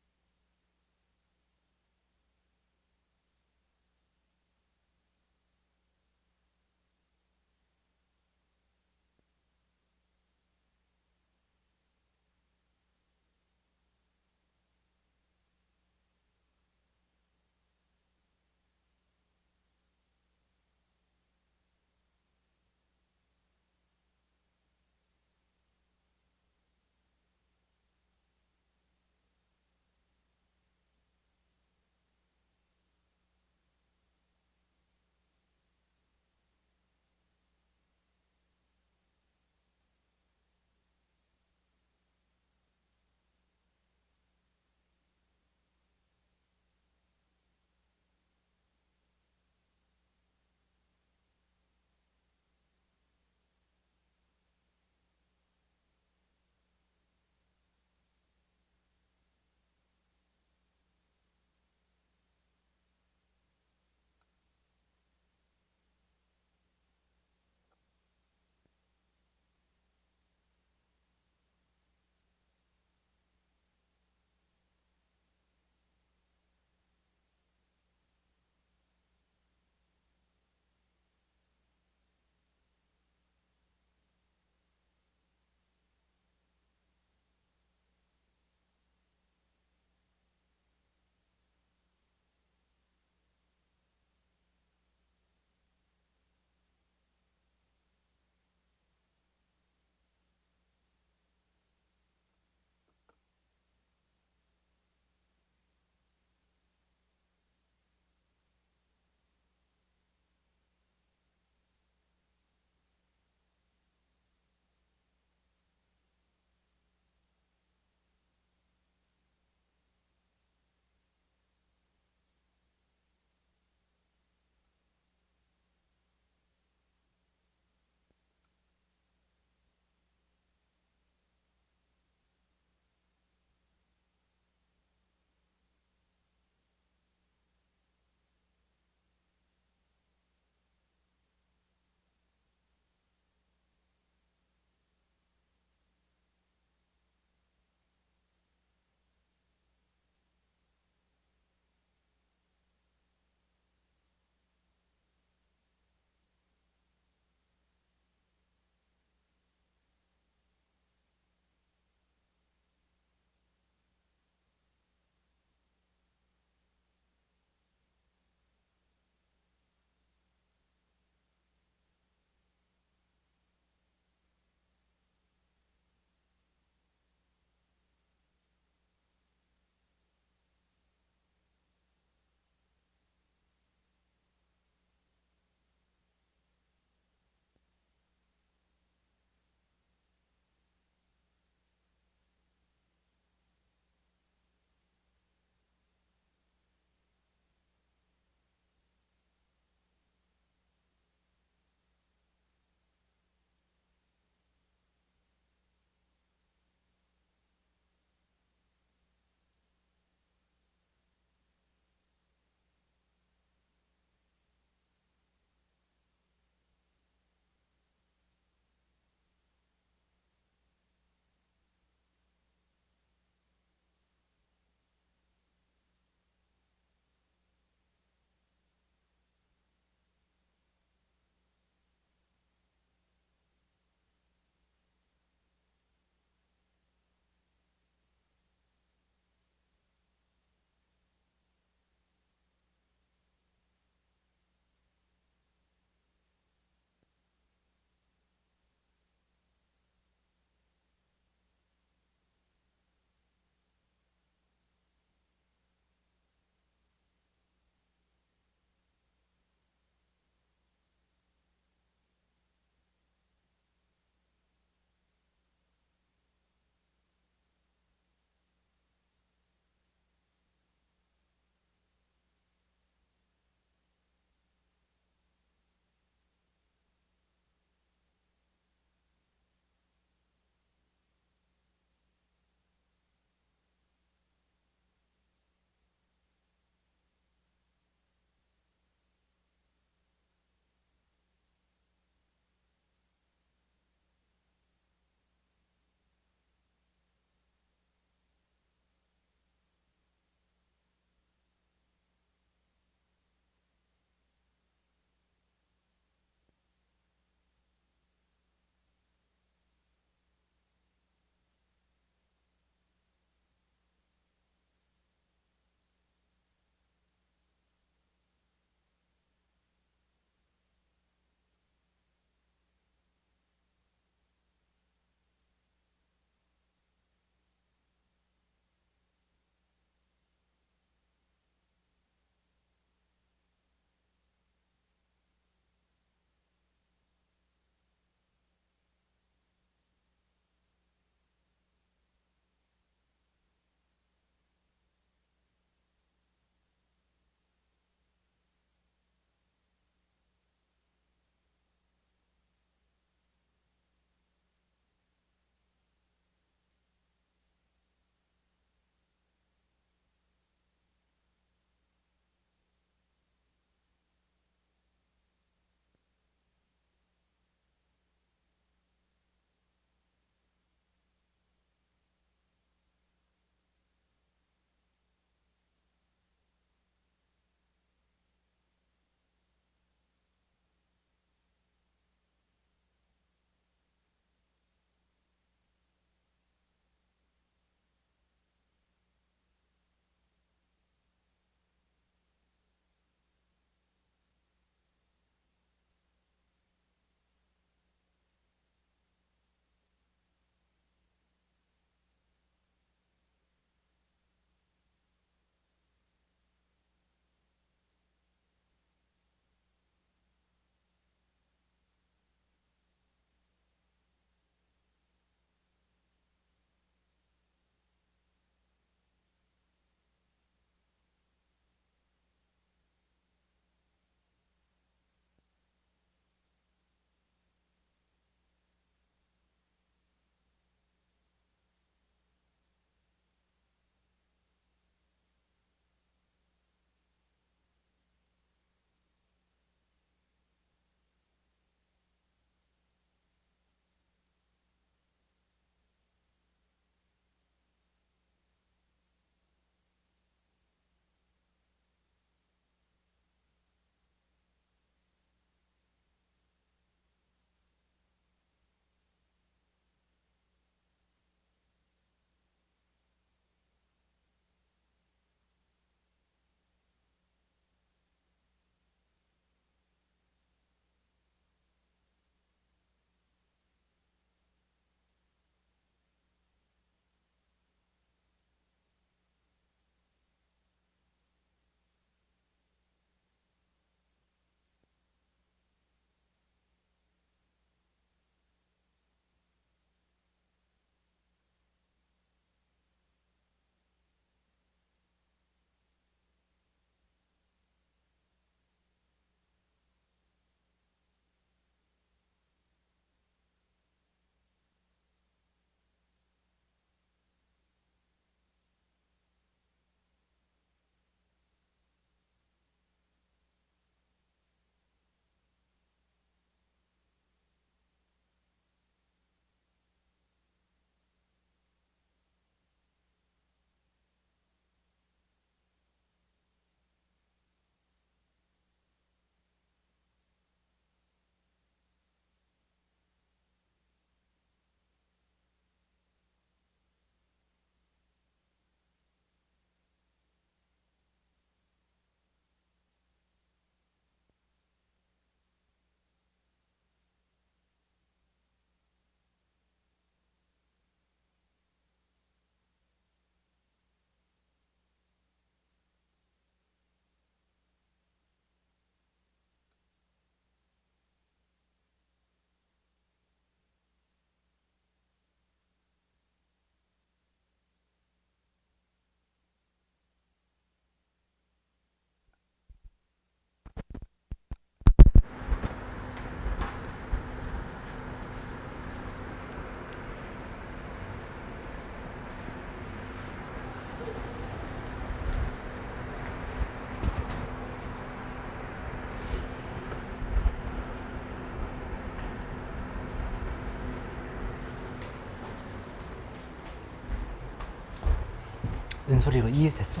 은솔이 이거 이해됐어?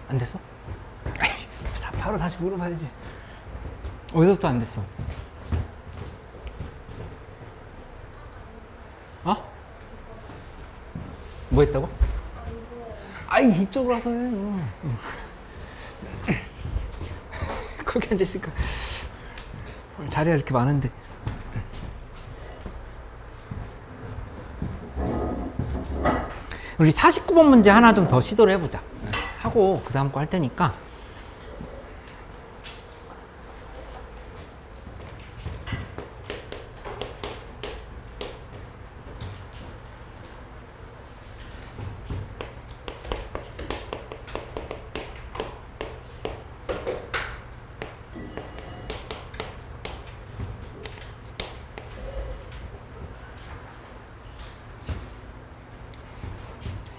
안 됐어? 바로 다시 물어봐야지. 어디서부터 안 됐어? 어? 뭐 했다고? 아이 이쪽으로 와서 해. 거기 앉아있으니까 자리가 이렇게 많은데. 우리 49번 문제 하나 좀 더 시도를 해보자. 하고 그 다음 거 할 테니까.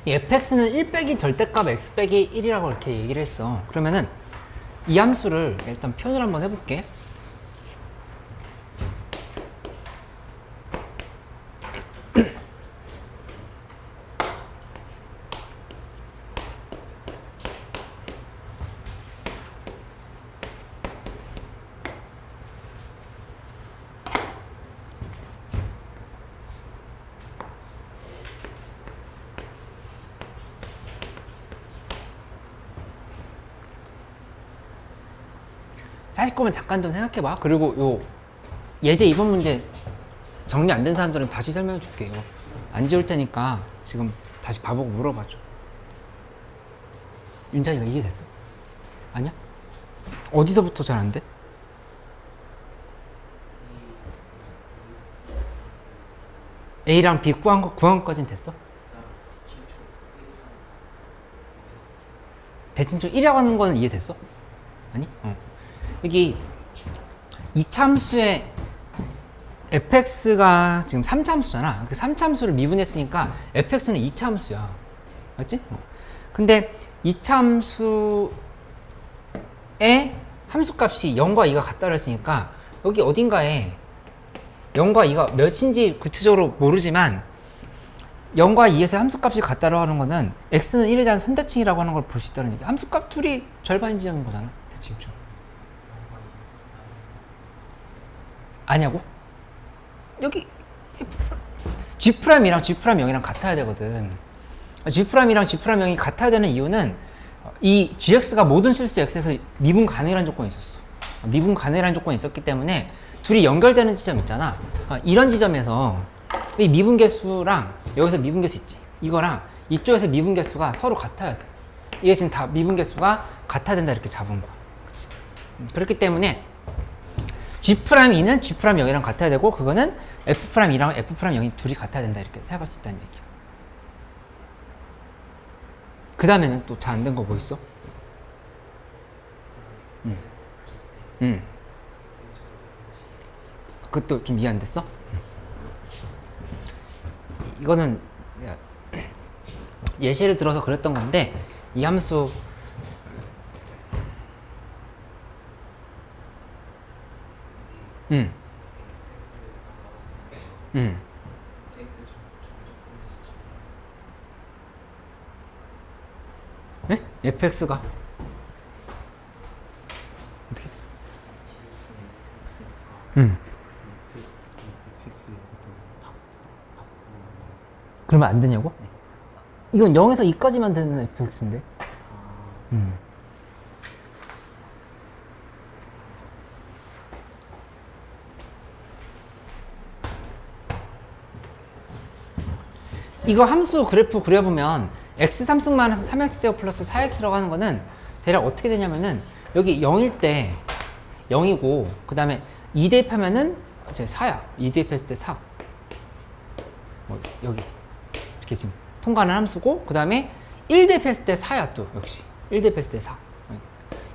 이 fx는 1 빼기 절대값 x 빼기 1이라고 이렇게 얘기를 했어. 그러면은 이 함수를 일단 표현을 한번 해볼게. 사실 거면 잠깐 좀 생각해봐. 그리고 요 예제 2번 문제 정리 안 된 사람들은 다시 설명해 줄게. 이거 안 지울 테니까 지금 다시 봐보고 물어봐줘. 윤찬이가 이해됐어? 아니야? 어디서부터 잘 안 돼? A랑 B 구한 것까진 됐어? 대칭축 1이라고 하는 거는 이해됐어? 아니? 여기 이차함수의 fx가 지금 3차함수잖아. 그 3차함수를 미분했으니까 fx는 2차함수야. 맞지? 근데 2차함수의 함수값이 0과 2가 같다고 했으니까 여기 어딘가에 0과 2가 몇인지 구체적으로 모르지만 0과 2에서 함수값이 같다고 하는 거는 x는 1에 대한 선대칭이라고 하는 걸 볼 수 있다는 얘기. 함수값 둘이 절반인지하는 거잖아. 대칭축. 아냐고? 여기 G'이랑 G'0이랑 같아야 되거든. G'이랑 G'0이 같아야 되는 이유는 이 GX가 모든 실수 X에서 미분 가능이라는 조건이 있었어. 미분 가능이라는 조건이 있었기 때문에 둘이 연결되는 지점 있잖아. 이런 지점에서 이 미분계수랑 여기서 미분계수 있지. 이거랑 이쪽에서 미분계수가 서로 같아야 돼. 이게 지금 다 미분계수가 같아야 된다 이렇게 잡은 거야. 그치? 그렇기 때문에 G'2는 G'0이랑 같아야 되고 그거는 F'이랑 F'0이 둘이 같아야 된다 이렇게 생각할 수 있다는 얘기야. 그 다음에는 또 잘 안 된 거 뭐 있어? 그것도 좀 이해 안 됐어? 이거는 예시를 들어서 그랬던 건데 이 함수 네? fx가 어떻게? 그러면 안 되냐고? 이건 0에서 2까지만 되는 fx인데. 이거 함수 그래프 그려보면 x 3승 마이너스 3x 제곱 플러스 4x라고 하는 거는 대략 어떻게 되냐면은 여기 0일 때 0이고 그 다음에 2 대입하면은 이제 4야. 2 대입했을 때 4. 뭐 여기 이렇게 지금 통과하는 함수고 그 다음에 1 대입했을 때 4야 또 역시 1 대입했을 때 4.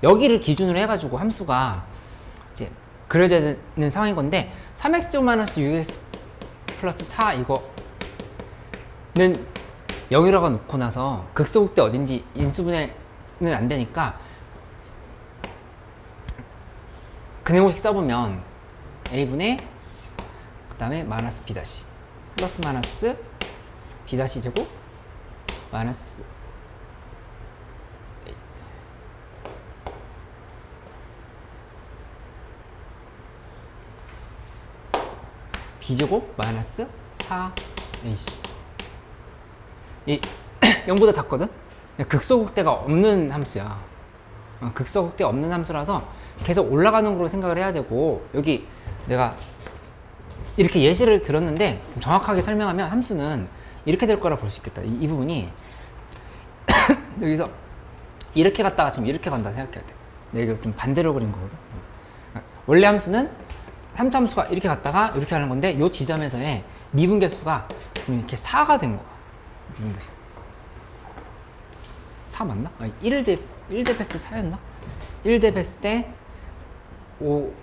여기를 기준으로 해가지고 함수가 이제 그려져 있는 상황인 건데 3x 제곱 마이너스 6x 플러스 4 이거 는 0이라고 놓고 나서 극소극대 어딘지 인수분해는 안 되니까 근해공식 써보면 a분의 그 다음에 마이너스 b 다시 플러스 마이너스 b 다시 제곱 마이너스 b제곱 마이너스 4ac. 이 0보다 작거든? 극소극대가 없는 함수야. 극소극대 없는 함수라서 계속 올라가는 걸로 생각을 해야 되고, 여기 내가 이렇게 예시를 들었는데 좀 정확하게 설명하면 함수는 이렇게 될 거라 볼 수 있겠다. 이 부분이 여기서 이렇게 갔다가 지금 이렇게 간다 생각해야 돼. 내가 이걸 좀 반대로 그린 거거든. 원래 함수는 3차 함수가 이렇게 갔다가 이렇게 하는 건데, 이 지점에서의 미분계수가 지금 이렇게 4가 된 거야. 미분계수 4 맞나? 아니, 1대 베스트 4였나? 1대 베스트 5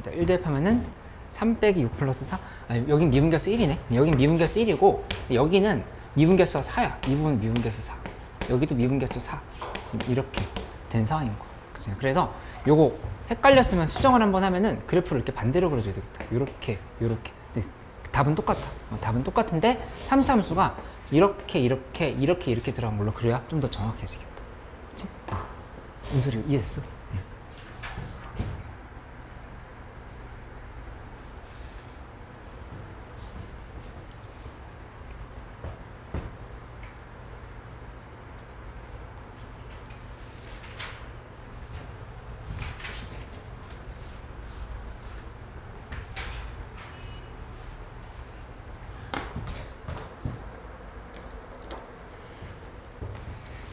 1대 하면은 3 빼기 6 플러스 4. 아니, 여긴 미분계수 1이네. 여긴 미분계수 1이고 여기는 미분계수가 4야. 이 부분은 미분계수 4. 여기도 미분계수 4. 지금 이렇게 된 상황인 거야. 그치? 그래서 요거 헷갈렸으면 수정을 한번 하면은 그래프를 이렇게 반대로 그려줘야 되겠다. 요렇게 요렇게. 답은 똑같아. 답은 똑같은데 3차 함수가 이렇게 들어간 걸로 그려야 좀 더 정확해지겠다. 그치? 은솔이 이해됐어?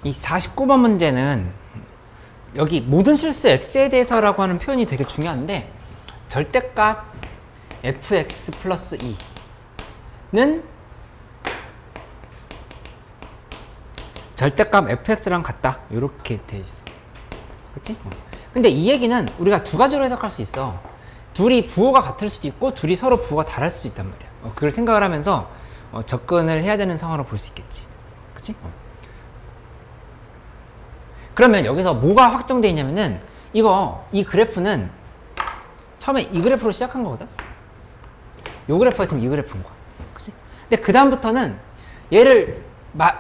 이 49번 문제는 여기 모든 실수 x에 대해서라고 하는 표현이 되게 중요한데, 절대값 fx 플러스 2는 절대값 fx랑 같다. 이렇게 돼 있어. 그치? 근데 이 얘기는 우리가 두 가지로 해석할 수 있어. 둘이 부호가 같을 수도 있고 둘이 서로 부호가 다를 수도 있단 말이야. 그걸 생각을 하면서 접근을 해야 되는 상황으로 볼 수 있겠지. 그치? 그러면 여기서 뭐가 확정되어 있냐면은 이 그래프는 처음에 이 그래프로 시작한 거거든. 이 그래프가 지금 이 그래프인 거야. 그치? 근데 그 다음부터는 얘를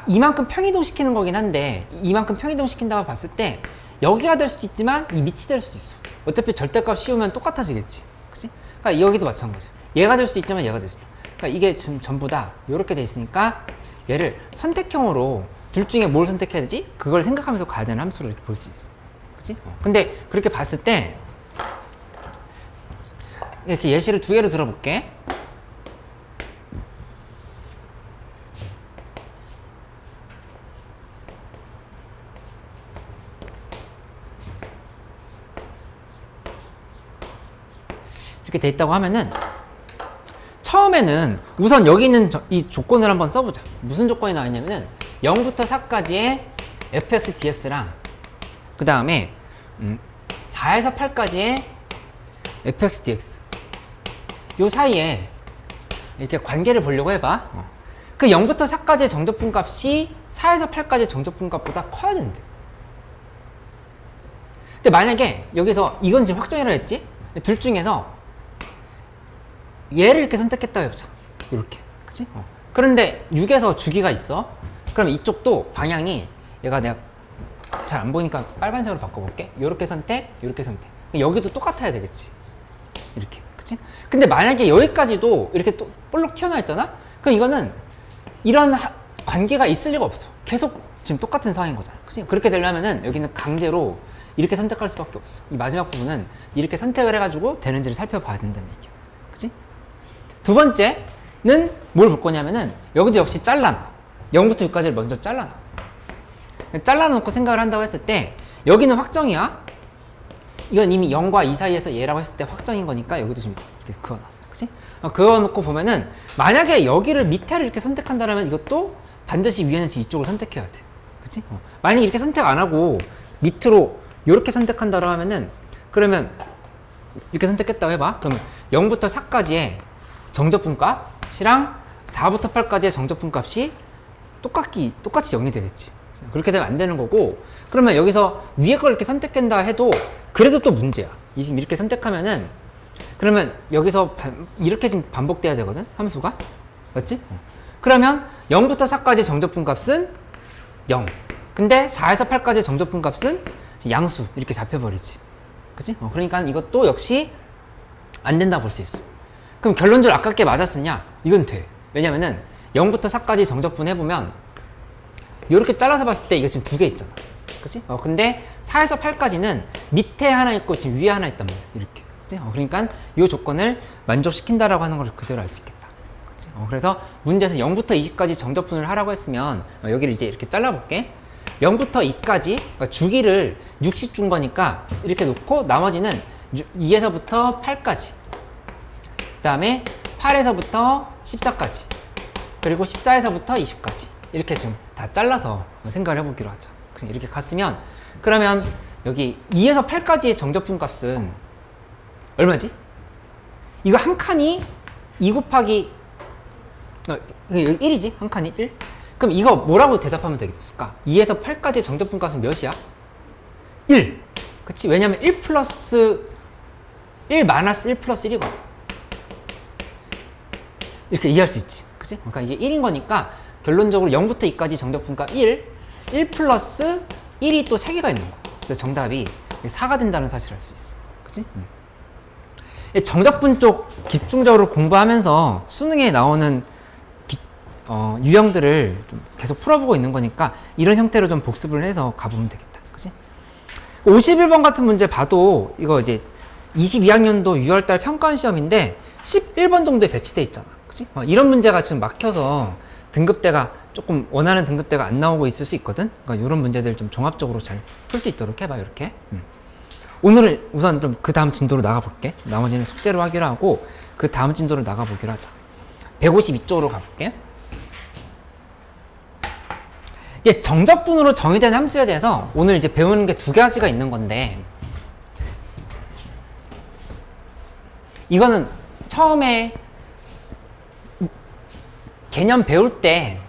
이만큼 평이동 시키는 거긴 한데, 이만큼 평이동 시킨다고 봤을 때 여기가 될 수도 있지만 이 밑이 될 수도 있어. 어차피 절대값 씌우면 똑같아지겠지. 그치? 그러니까 여기도 마찬가지야. 얘가 될 수도 있지만 얘가 될 수도 있다. 그러니까 이게 지금 전부 다 이렇게 돼 있으니까 얘를 선택형으로 둘 중에 뭘 선택해야 되지? 그걸 생각하면서 가야 되는 함수로 이렇게 볼 수 있어. 그치? 근데 그렇게 봤을 때 이렇게 예시를 두 개로 들어볼게. 이렇게 돼 있다고 하면은 처음에는 우선 여기 있는 이 조건을 한번 써보자. 무슨 조건이 나왔냐면은 0부터 4까지의 fx dx랑 그 다음에 4에서 8까지의 fx dx 요 사이에 이렇게 관계를 보려고 해봐. 그 0부터 4까지의 정적분 값이 4에서 8까지의 정적분 값보다 커야 된대. 근데 만약에 여기서 이건 지금 확정이라 했지? 둘 중에서 얘를 이렇게 선택했다고 해보자. 이렇게. 그치? 그런데 6에서 주기가 있어. 그럼 이쪽도 방향이 얘가 내가 잘 안 보니까 빨간색으로 바꿔볼게. 요렇게 선택, 요렇게 선택. 여기도 똑같아야 되겠지. 이렇게. 그치? 근데 만약에 여기까지도 이렇게 또 볼록 튀어나와 있잖아? 그럼 이거는 이런 관계가 있을 리가 없어. 계속 지금 똑같은 상황인 거잖아. 그치? 그렇게 되려면은 여기는 강제로 이렇게 선택할 수밖에 없어. 이 마지막 부분은 이렇게 선택을 해가지고 되는지를 살펴봐야 된다는 얘기야. 그치? 두 번째는 뭘 볼 거냐면은 여기도 역시 잘라놔. 0부터 6까지를 먼저 잘라놔. 잘라놓고 생각을 한다고 했을 때 여기는 확정이야. 이건 이미 0과 2 사이에서 얘라고 했을 때 확정인 거니까 여기도 지금 이렇게 그어놔. 그치? 그어놓고 보면은 만약에 여기를 밑에를 이렇게 선택한다면 이것도 반드시 위에는 지금 이쪽을 선택해야 돼. 그치? 만약에 이렇게 선택 안 하고 밑으로 이렇게 선택한다고 하면은, 그러면 이렇게 선택했다고 해봐. 그러면 0부터 4까지의 정적분 값이랑 4부터 8까지의 정적분 값이 똑같이 0이 되겠지. 그렇게 되면 안 되는 거고, 그러면 여기서 위에 걸 이렇게 선택한다 해도 그래도 또 문제야. 이렇게 선택하면은 그러면 여기서 이렇게 지금 반복돼야 되거든, 함수가. 맞지? 그러면 0부터 4까지 정적분 값은 0. 근데 4에서 8까지 정적분 값은 양수 이렇게 잡혀버리지. 그치? 그러니까 이것도 역시 안 된다 볼 수 있어. 그럼 결론적으로 아깝게 맞았었냐? 이건 돼. 왜냐면은 0부터 4까지 정적분 해보면 이렇게 잘라서 봤을 때 이거 지금 두 개 있잖아. 그치? 근데 4에서 8까지는 밑에 하나 있고 지금 위에 하나 있단 말이야. 이렇게. 그치? 그러니까 이 조건을 만족시킨다라고 하는 걸 그대로 알 수 있겠다. 그치? 그래서 문제에서 0부터 20까지 정적분을 하라고 했으면 여기를 이제 이렇게 잘라볼게. 0부터 2까지 그러니까 주기를 60 준 거니까 이렇게 놓고 나머지는 2에서부터 8까지 그 다음에 8에서부터 14까지 그리고 14에서부터 20까지 이렇게 지금 다 잘라서 생각을 해보기로 하자. 이렇게 갔으면 그러면 여기 2에서 8까지의 정적분 값은 얼마지? 이거 한 칸이 2 곱하기 1이지? 한 칸이 1? 그럼 이거 뭐라고 대답하면 되겠을까? 2에서 8까지의 정적분 값은 몇이야? 1! 그치? 왜냐면 1 플러스 1 마이너스 1 플러스 1이거든. 이렇게 이해할 수 있지. 그치? 그러니까 이게 1인 거니까 결론적으로 0부터 2까지 정적분값 1 플러스 1이 또 3개가 있는 거야. 그래서 정답이 4가 된다는 사실을 알 수 있어. 그치? 정적분 쪽 집중적으로 공부하면서 수능에 나오는 유형들을 좀 계속 풀어보고 있는 거니까 이런 형태로 좀 복습을 해서 가보면 되겠다. 그치? 51번 같은 문제 봐도 이거 이제 22학년도 6월달 평가원 시험인데 11번 정도에 배치돼 있잖아. 그치? 이런 문제가 지금 막혀서 등급대가 조금 원하는 등급대가 안 나오고 있을 수 있거든. 그러니까 이런 문제들 좀 종합적으로 잘 풀 수 있도록 해봐. 이렇게. 오늘은 우선 좀 그 다음 진도로 나가볼게. 나머지는 숙제로 하기로 하고 그 다음 진도로 나가보기로 하자. 152쪽으로 가볼게. 이게 정적분으로 정의된 함수에 대해서 오늘 이제 배우는 게 두 가지가 있는 건데 이거는 처음에 개념 배울 때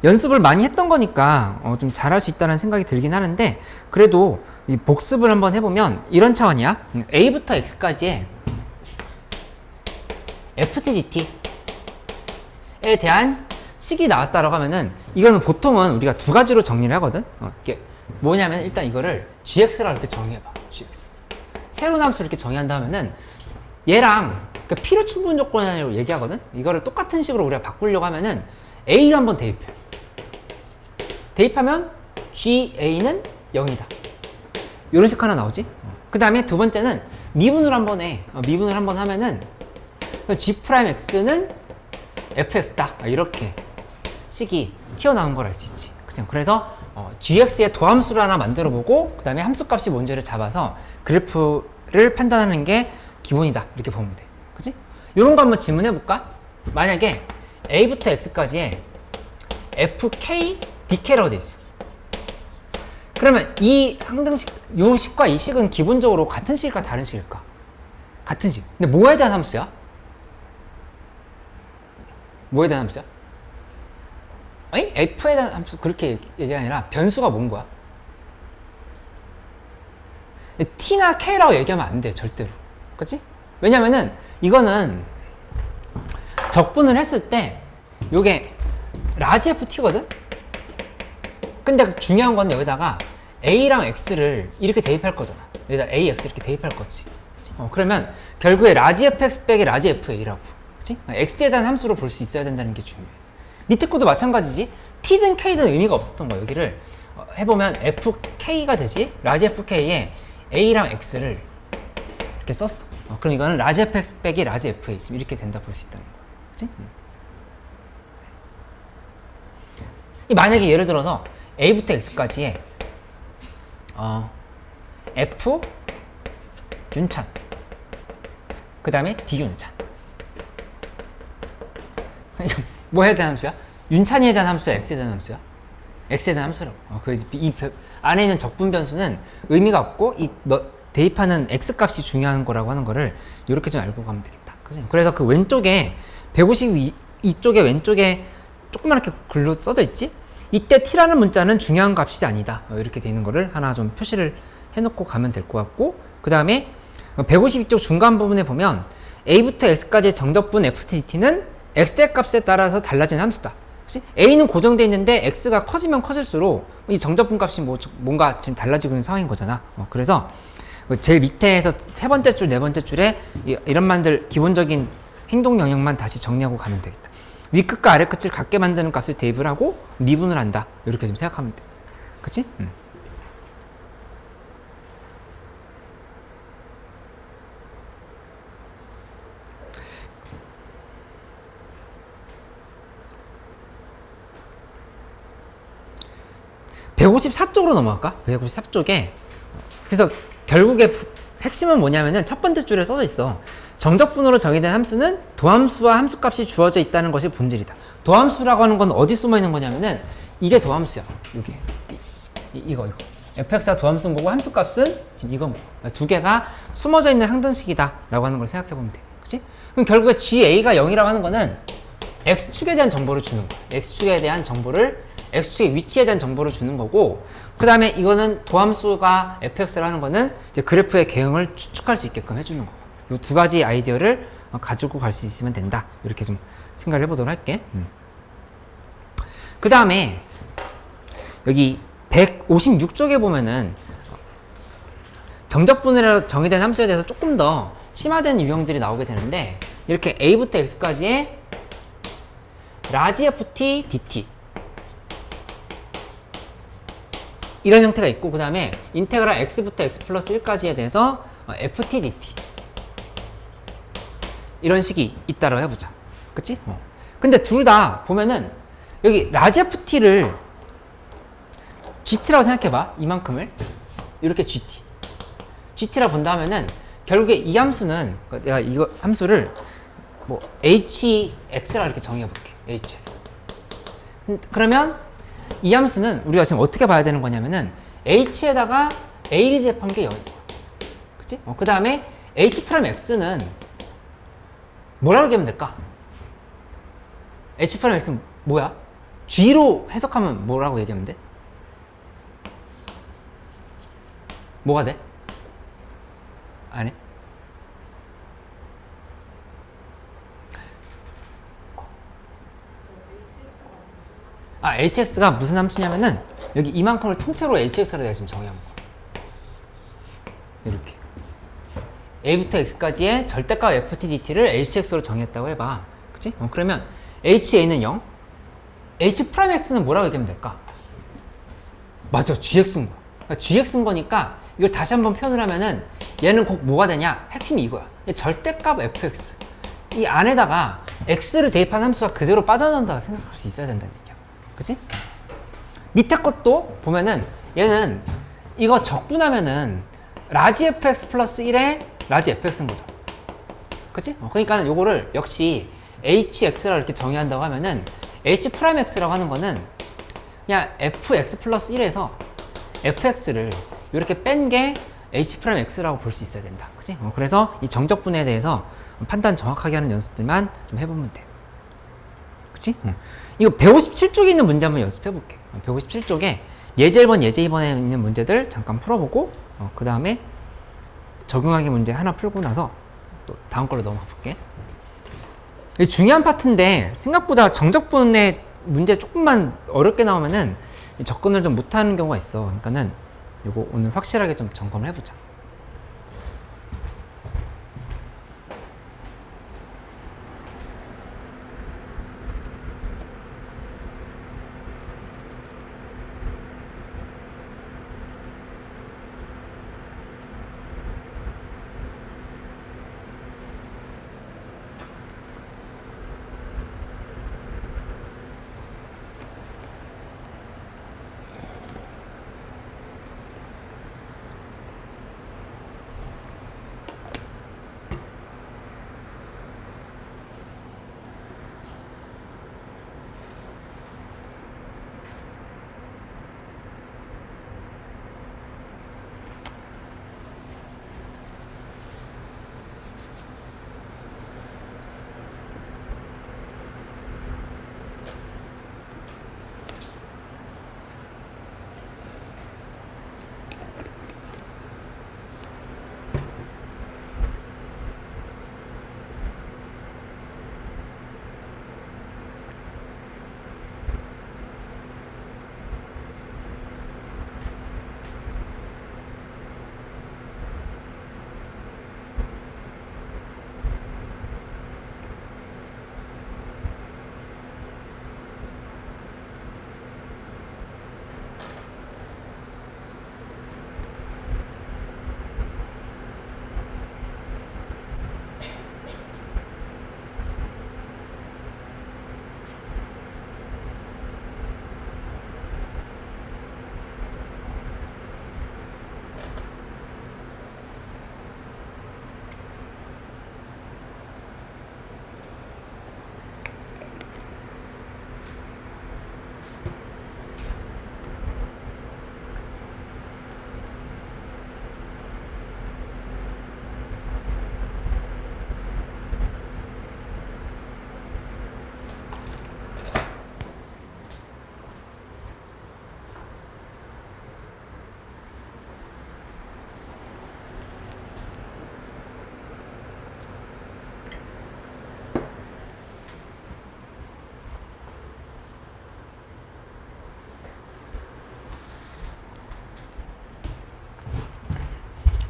연습을 많이 했던 거니까 좀 잘할 수 있다는 생각이 들긴 하는데 그래도 이 복습을 한번 해보면 이런 차원이야. A부터 X까지의 FTDT에 대한 식이 나왔다라고 하면은 이거는 보통은 우리가 두 가지로 정리를 하거든. 이게 뭐냐면 일단 이거를 GX라고 이렇게 정의해봐. GX. 새로운 함수를 이렇게 정의한다 하면은 얘랑 그러니까 필요 충분 조건이라고 얘기하거든. 이거를 똑같은 식으로 우리가 바꾸려고 하면은 A를 한번 대입해. 대입하면 GA는 0이다. 이런 식 하나 나오지? 그 다음에 두 번째는 미분을 한번 해. 미분을 한번 하면은 G'X는 fx다. 이렇게 식이 튀어나온 걸 알 수 있지. 그래서 gx의 도함수를 하나 만들어 보고 그 다음에 함수값이 뭔지를 잡아서 그래프를 판단하는 게 기본이다. 이렇게 보면 돼. 그치? 이런 거 한번 질문해 볼까? 만약에 a부터 x까지의 fk dk라고 돼 있어. 그러면 이 항등식, 요 식과 이 식은 기본적으로 같은 식일까 다른 식일까? 같은 식. 근데 뭐에 대한 함수야? 뭐에 대한 함수야? 아니? f에 대한 함수 그렇게 얘기 아니라 변수가 뭔 거야? t나 k라고 얘기하면 안 돼, 절대로. 그치? 왜냐면은 이거는 적분을 했을 때 요게 라지 ft거든? 근데 중요한 건 여기다가 a랑 x를 이렇게 대입할 거잖아. 여기다 a, x 이렇게 대입할 거지. 그치? 그러면 결국에 라지 fx 빼기 라지 fa라고. 그치? x에 대한 함수로 볼 수 있어야 된다는 게 중요해. 밑에 것도 마찬가지지. t든 k든 의미가 없었던 거야. 여기를 해보면 fk가 되지. 라지 fk에 a랑 x를 이렇게 썼어. 그럼 이거는 라지 fx 빼기 라지 fa 이렇게 된다 볼 수 있다는 거야. 그치? 만약에 예를 들어서 a부터 x까지의 f 윤찬 그 다음에 d 윤찬 뭐에 대한 함수야? 윤찬이에 대한 함수야? x에 대한 함수야? x에 대한 함수라고. 이 안에 있는 적분 변수는 의미가 없고 대입하는 x 값이 중요한 거라고 하는 거를 이렇게 좀 알고 가면 되겠다. 그치? 그래서 그 왼쪽에 152쪽에 왼쪽에 조그맣게 글로 써져 있지? 이때 t라는 문자는 중요한 값이 아니다. 이렇게 돼 있는 거를 하나 좀 표시를 해놓고 가면 될 것 같고, 그 다음에 152쪽 중간 부분에 보면 a부터 x까지의 정적분 ftdt는 x의 값에 따라서 달라진 함수다. 그치? A는 고정돼 있는데 X가 커지면 커질수록 이 정적분 값이 뭔가 지금 달라지고 있는 상황인 거잖아. 그래서 제일 밑에서 세 번째 줄, 네 번째 줄에 이런 만들 기본적인 행동 영역만 다시 정리하고 가면 되겠다. 위 끝과 아래 끝을 같게 만드는 값을 대입을 하고 미분을 한다. 이렇게 좀 생각하면 돼. 그치? 154쪽으로 넘어갈까? 154쪽에 그래서 결국에 핵심은 뭐냐면은 첫 번째 줄에 써져 있어. 정적분으로 정의된 함수는 도함수와 함수값이 주어져 있다는 것이 본질이다. 도함수라고 하는 건 어디 숨어 있는 거냐면은 이게 도함수야. 이게 이거 fx가 도함수인 거고 함수값은 지금 이건 거. 두 개가 숨어져 있는 항등식이다 라고 하는 걸 생각해 보면 돼. 그치? 그럼 결국에 GA가 0이라고 하는 거는 x축에 대한 정보를 주는 거야. x축에 대한 정보를 x축의 위치에 대한 정보를 주는 거고, 그 다음에 이거는 도함수가 fx라는 거는 이제 그래프의 개형을 추측할 수 있게끔 해주는 거고, 이 두 가지 아이디어를 가지고 갈 수 있으면 된다. 이렇게 좀 생각을 해보도록 할게. 그 다음에 여기 156쪽에 보면은 정적분으로 정의된 함수에 대해서 조금 더 심화된 유형들이 나오게 되는데, 이렇게 a부터 x까지의 라지 ft dt 이런 형태가 있고, 그 다음에 인테그랄 x부터 x 플러스 1까지에 대해서 ft dt 이런 식이 있다라고 해보자. 그치? 근데 둘 다 보면은 여기 라지 ft를 gt라고 생각해봐. 이만큼을 이렇게 gt라고 본다 하면은 결국에 이 함수는, 내가 이거 함수를 뭐 hx라 이렇게 정의해볼게. hx. 그러면 이 함수는 우리가 지금 어떻게 봐야 되는 거냐면은 h에다가 a를 대입한 게 0인 거야. 그치? 그 다음에 h'x는 뭐라고 얘기하면 될까? h'x는 뭐야? g로 해석하면 뭐라고 얘기하면 돼? 뭐가 돼? 안 해? hx가 무슨 함수냐면은 여기 이만큼을 통째로 hx로 내가 지금 정의한 거야. 이렇게 a부터 x까지의 절대값 ft dt를 hx로 정의했다고 해봐. 그치? 그러면 ha는 0, h'x는 뭐라고 얘기하면 될까? 맞아, gx인 거야. 그러니까 gx인 거니까 이걸 다시 한번 표현을 하면은 얘는 꼭 뭐가 되냐? 핵심이 이거야. 절대값 fx 이 안에다가 x를 대입한 함수가 그대로 빠져나온다고 생각할 수 있어야 된다는 얘기야. 그치? 밑에 것도 보면은 얘는 이거 적분하면은 라지 fx 플러스 1에 라지 fx인 거죠. 그치? 그러니까 요거를 역시 hx라고 이렇게 정의한다고 하면은 h'x라고 하는 거는 그냥 fx 플러스 1에서 fx를 이렇게 뺀 게 h'x라고 볼 수 있어야 된다. 그치? 그래서 이 정적분에 대해서 판단 정확하게 하는 연습들만 좀 해보면 돼. 그치? 이거 157쪽에 있는 문제 한번 연습해 볼게. 157쪽에 예제 1번, 예제 2번에 있는 문제들 잠깐 풀어보고, 그 다음에 적용하기 문제 하나 풀고 나서 또 다음 걸로 넘어가 볼게. 중요한 파트인데 생각보다 정적분의 문제 조금만 어렵게 나오면은 접근을 좀 못하는 경우가 있어. 그러니까는 이거 오늘 확실하게 좀 점검을 해보자.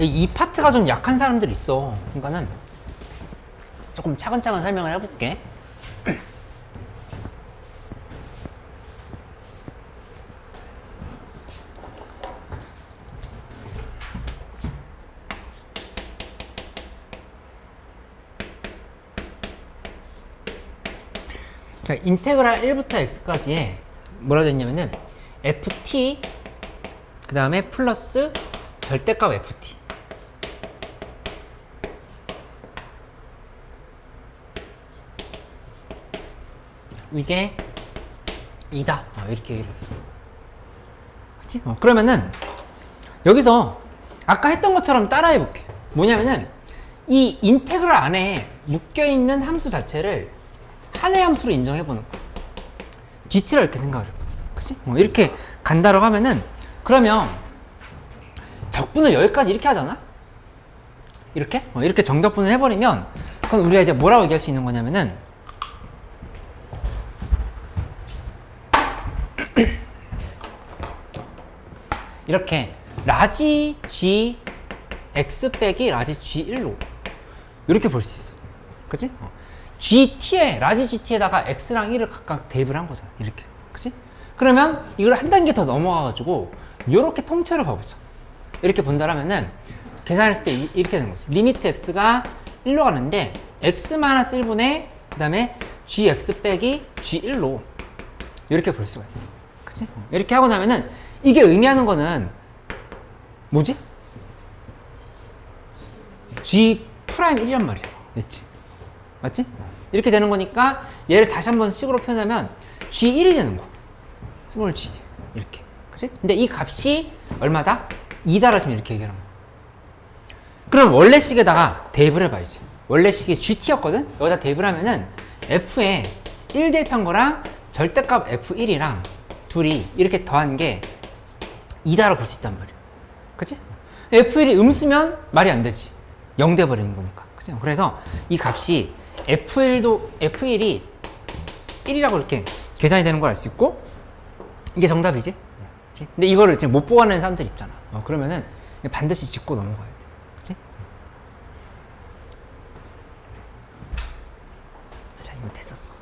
이 파트가 좀 약한 사람들이 있어. 그러니까는 조금 차근차근 설명을 해볼게. 자, 인테그랄 1부터 x까지에 뭐라 되어 있냐면은 ft 그 다음에 플러스 절대값 ft 이게 2다 이렇게 얘기를 했어. 그치? 그러면은 여기서 아까 했던 것처럼 따라해 볼게. 뭐냐면은 이 인테그랄 안에 묶여있는 함수 자체를 한의 함수로 인정해 보는 거야. GT를 이렇게 생각을 해봐. 그치? 이렇게 간다라고 하면은 그러면 적분을 여기까지 이렇게 하잖아? 이렇게? 이렇게 정적분을 해버리면 그건 우리가 이제 뭐라고 얘기할 수 있는 거냐면은 이렇게 라지 G X 빼기 라지 G1로 이렇게 볼 수 있어. 그치? GT에, 라지 GT에다가 X랑 1을 각각 대입을 한 거잖아. 이렇게. 그치? 그러면 이걸 한 단계 더 넘어가가지고 이렇게 통째로 봐보자. 이렇게 본다라면은 계산했을 때 이렇게 되는 거지. 리미트 X가 1로 가는데 X-1분의 그 다음에 GX 빼기 G1로 이렇게 볼 수가 있어. 그치? 이렇게 하고 나면은 이게 의미하는 거는 뭐지? G 프라임 1이란 말이야. 맞지? 맞지? 이렇게 되는 거니까 얘를 다시 한번 식으로 표현하면 G1이 되는 거야. 스몰 g. 이렇게. 그치? 근데 이 값이 얼마다? 2다라 지금 이렇게 얘기하는 거야. 그럼 원래 식에다가 대입을 해봐야지. 원래 식이 GT였거든? 여기다 대입을 하면은 F에 1 대입한 거랑 절대값 F1이랑 둘이 이렇게 더한 게 2다로 볼 수 있단 말이야. 그치? F1이 음수면 말이 안 되지. 0 돼버리는 거니까. 그치? 그래서 이 값이 F1이 1이라고 이렇게 계산이 되는 걸 알 수 있고, 이게 정답이지? 그치? 근데 이거를 지금 못 보아내는 사람들 있잖아. 그러면은 반드시 짚고 넘어가야 돼. 그치? 자, 이거 됐었어.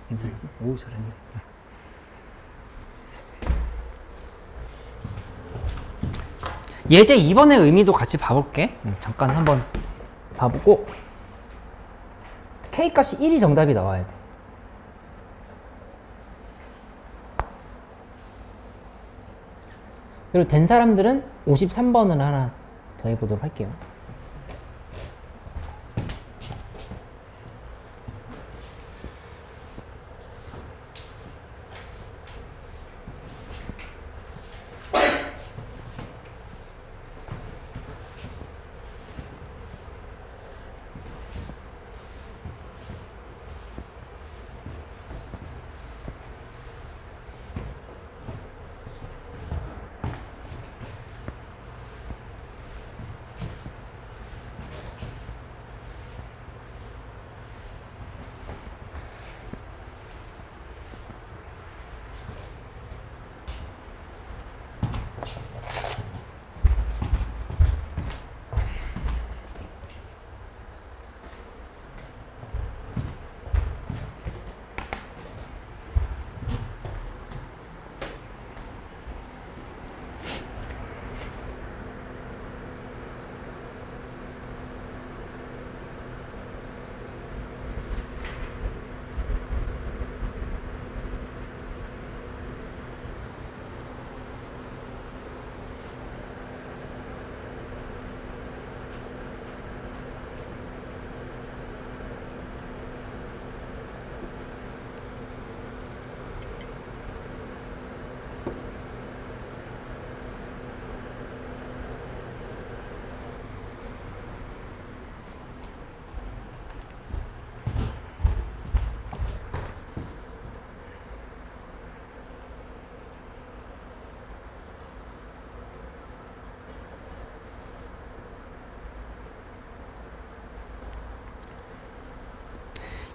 괜찮았어? 오, 잘했네. 예제 2번의 의미도 같이 봐볼게. 잠깐 한번 봐보고. K값이 1이 정답이 나와야 돼. 그리고 된 사람들은 53번을 하나 더 해보도록 할게요.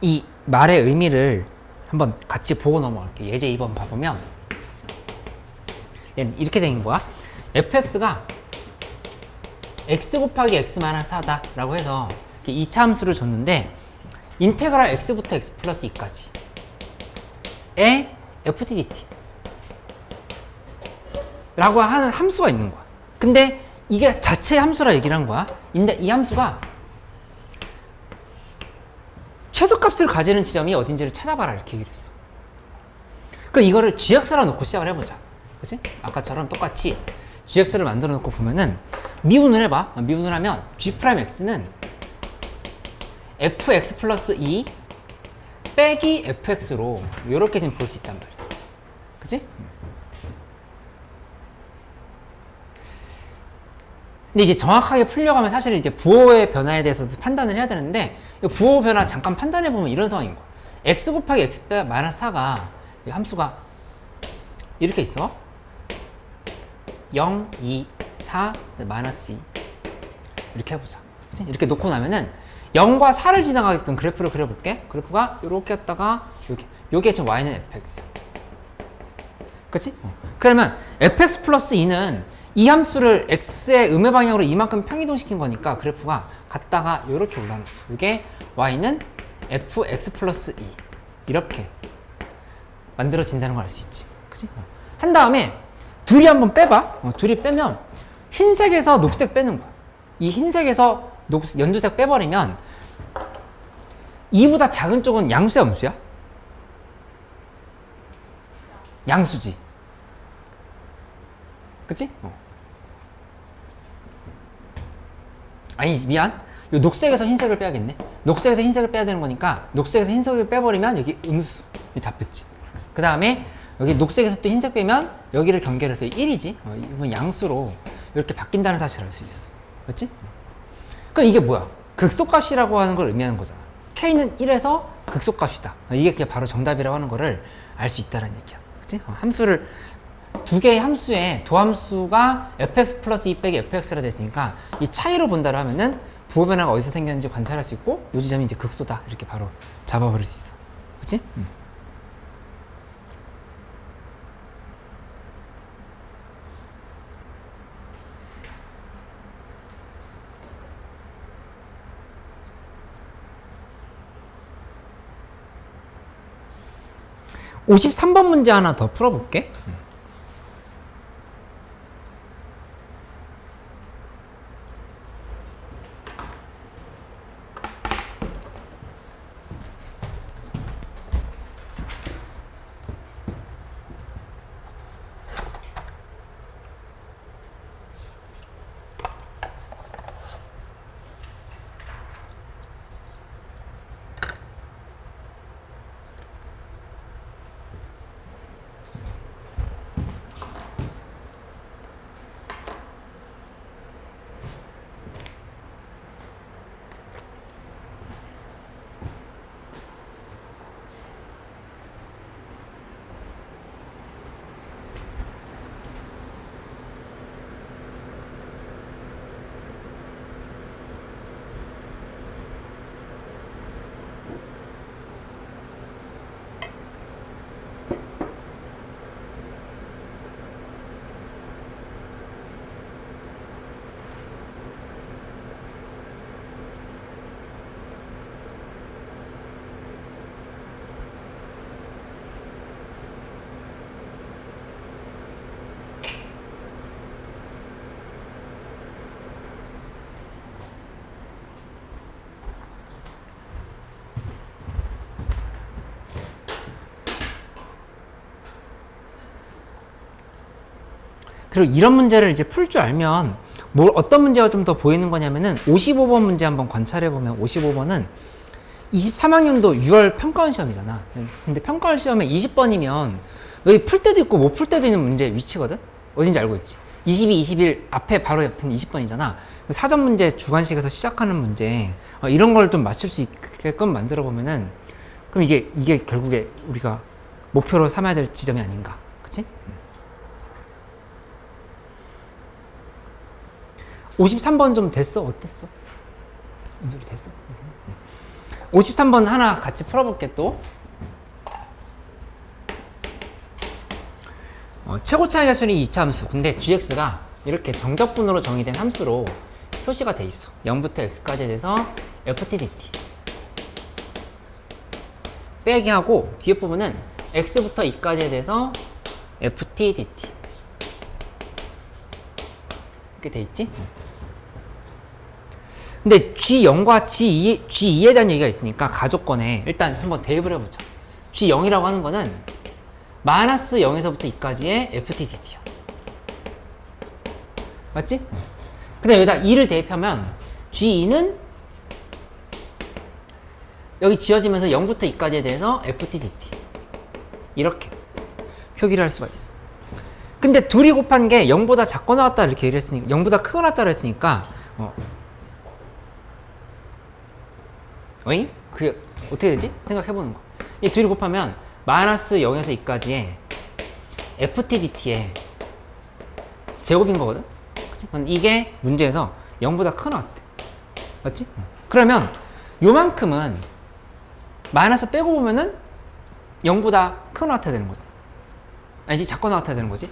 이 말의 의미를 한번 같이 보고 넘어갈게요. 예제 2번 봐보면 얘는 이렇게 된 거야. fx가 x 곱하기 x 마이너스 4다 라고 해서 2차 함수를 줬는데 인테그랄 x부터 x 플러스 2까지 에 fddt 라고 하는 함수가 있는 거야. 근데 이게 자체의 함수라 얘기를 한 거야. 근데 이 함수가 최소값을 가지는 지점이 어딘지를 찾아봐라 이렇게 얘기를 했어. 그럼 이거를 gx라 놓고 시작을 해보자. 그치? 아까처럼 똑같이 gx를 만들어 놓고 보면은 미분을 해봐. 미분을 하면 g'x는 fx 플러스 2 빼기 fx로 이렇게 지금 볼 수 있단 말이야. 그치? 근데 이제 정확하게 풀려가면 사실은 이제 부호의 변화에 대해서도 판단을 해야 되는데 부호 변화 잠깐 판단해보면 이런 상황인 거야. x 곱하기 x 마이너스 4가 이 함수가 이렇게 있어. 0, 2, 4, 마이너스 2 이렇게 해보자. 그치? 이렇게 놓고 나면은 0과 4를 지나가게끔 그래프를 그려볼게. 그래프가 이렇게 했다가 여기 요게 지금 y는 fx. 그치? 그러면 fx 플러스 2는 이 함수를 x의 음의 방향으로 이만큼 평이동시킨 거니까 그래프가 갔다가 이렇게 올라가는 거죠. 이게 y는 fx 플러스 2 이렇게 만들어진다는 걸 알 수 있지. 그치? 한 다음에 둘이 한번 빼봐. 둘이 빼면 흰색에서 녹색 빼는 거야. 이 흰색에서 연두색 빼버리면 2보다 작은 쪽은 양수야, 음수야? 양수지. 그치? 아니, 미안. 요 녹색에서 흰색을 빼야겠네. 녹색에서 흰색을 빼야 되는 거니까 녹색에서 흰색을 빼버리면 여기 음수 잡혔지. 그 다음에 여기 녹색에서 또 흰색 빼면 여기를 경계해서 1이지. 이건 양수로 이렇게 바뀐다는 사실을 알 수 있어. 그렇지? 그럼 이게 뭐야? 극소값이라고 하는 걸 의미하는 거잖아. k는 1에서 극소값이다. 이게 그냥 바로 정답이라고 하는 거를 알 수 있다는 얘기야. 그치? 함수를 두 개의 함수에 도함수가 fx 플러스 2 빼기 fx라 됐으니까 이 차이로 본다로 하면은 부호 변화가 어디서 생겼는지 관찰할 수 있고 요 지점이 이제 극소다 이렇게 바로 잡아버릴 수 있어. 그치? 53번 문제 하나 더 풀어볼게. 그리고 이런 문제를 이제 풀 줄 알면 어떤 문제가 좀 더 보이는 거냐면은 55번 문제 한번 관찰해 보면 55번은 23학년도 6월 평가원 시험이잖아. 근데 평가원 시험에 20번이면 너희 풀 때도 있고 못 풀 때도 있는 문제 위치거든? 어딘지 알고 있지? 22, 21 앞에 바로 옆에는 20번이잖아. 사전 문제 주관식에서 시작하는 문제 이런 걸 좀 맞출 수 있게끔 만들어 보면은 그럼 이게 결국에 우리가 목표로 삼아야 될 지점이 아닌가. 그치? 53번 좀 됐어? 어땠어? 인솔이 됐어? 53번 하나 같이 풀어볼게 또. 최고 차이가 수는 2차 함수. 근데 gx가 이렇게 정적분으로 정의된 함수로 표시가 돼 있어. 0부터 x까지 돼서 ft dt 빼기 하고 뒤에 부분은 x부터 2까지 돼서 ft dt 이렇게 돼 있지? 근데 G0과 G2에 대한 얘기가 있으니까 가족권에 일단 한번 대입을 해보자. G0이라고 하는 거는 마이너스 0에서부터 2까지의 FTDT야. 맞지? 근데 여기다 2를 대입하면 G2는 여기 지어지면서 0부터 2까지에 대해서 FTDT 이렇게 표기를 할 수가 있어. 근데 둘이 곱한 게 0보다 작거나 같다 이렇게 얘기를 했으니까 0보다 크거나 같다 했으니까 어잉? 그게 어떻게 되지? 생각해보는 거. 이 둘이 곱하면 마이너스 0에서 2까지의 FTDT의 제곱인 거거든? 그치? 이게 문제에서 0보다 크거나 같대. 맞지? 그러면 요만큼은 마이너스 빼고 보면은 0보다 크거나 같아야 되는 거잖아. 아니지, 작거나 같아야 되는 거지?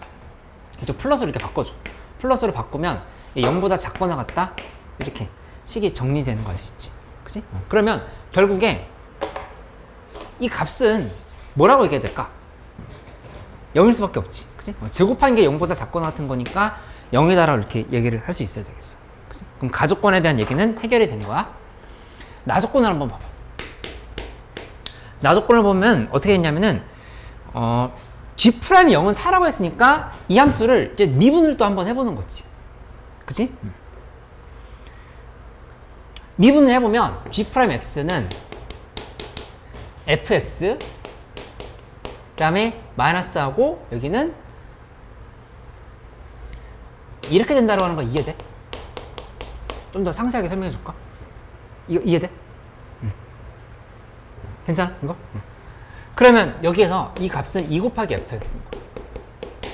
좀 플러스로 이렇게 바꿔줘. 플러스로 바꾸면 0보다 작거나 같다? 이렇게 식이 정리되는 거 아시지? 그치? 그러면 결국에 이 값은 뭐라고 얘기해야 될까? 0일 수밖에 없지. 그치? 제곱한 게 0보다 작거나 같은 거니까 0이다라고 이렇게 얘기를 할 수 있어야 되겠어. 그치? 그럼 가족권에 대한 얘기는 해결이 된 거야. 나조건을 한번 봐봐. 나조건을 보면 어떻게 했냐면은 G'0은 4라고 했으니까 이 함수를 이제 미분을 또 한번 해보는 거지. 그치? 미분을 해보면 G'X는 fx 그 다음에 마이너스하고 여기는 이렇게 된다고 하는 거 이해돼? 좀 더 상세하게 설명해 줄까? 이거 이해돼? 괜찮아? 이거? 그러면 여기에서 이 값은 2 곱하기 fx인 거야.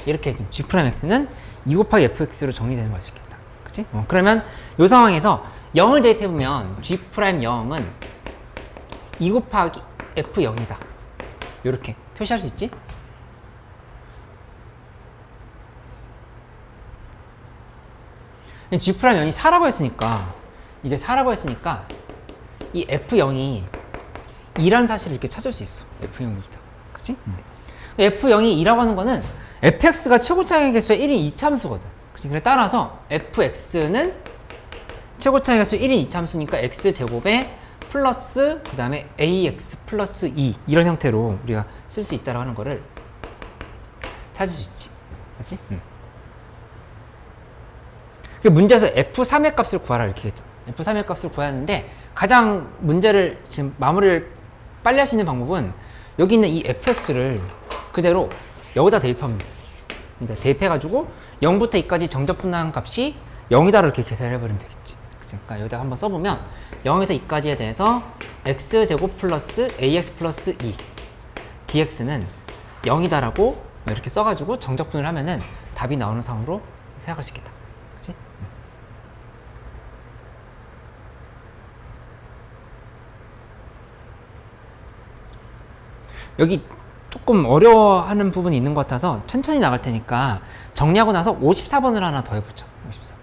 이렇게 지금 G'X는 2 곱하기 fx로 정리되는 거 아시겠다. 그치? 그러면 이 상황에서 0을 대입해보면 G'0은 2 곱하기 f0이다. 이렇게 표시할 수 있지? G'0이 4라고 했으니까 이게 4라고 했으니까 이 f0이 2란 사실을 이렇게 찾을 수 있어. f0이 2다. 그치? f0이 2라고 하는 거는 fx가 최고차의 개수의 1인 이차함수거든. 그치? 그래 따라서 fx는 최고차의 개수 1인 이차함수니까 x제곱에 플러스 그 다음에 ax 플러스 2 이런 형태로 우리가 쓸 수 있다고 하는 거를 찾을 수 있지. 맞지? 문제에서 f3의 값을 구하라 이렇게 했죠. f3의 값을 구해야 하는데 가장 문제를 지금 마무리를 빨리 할 수 있는 방법은 여기 있는 이 fx를 그대로 여기다 대입하면 돼. 대입해가지고 0부터 2까지 정적분한 값이 0이다 이렇게 계산을 해버리면 되겠지. 그러니까 여기다 한번 써보면 0에서 2까지에 대해서 x제곱 플러스 ax 플러스 2 dx는 0이다라고 이렇게 써가지고 정적분을 하면은 답이 나오는 상황으로 생각할 수 있겠다. 그치? 여기 조금 어려워하는 부분이 있는 것 같아서 천천히 나갈 테니까 정리하고 나서 54번을 하나 더 해보자. 54번.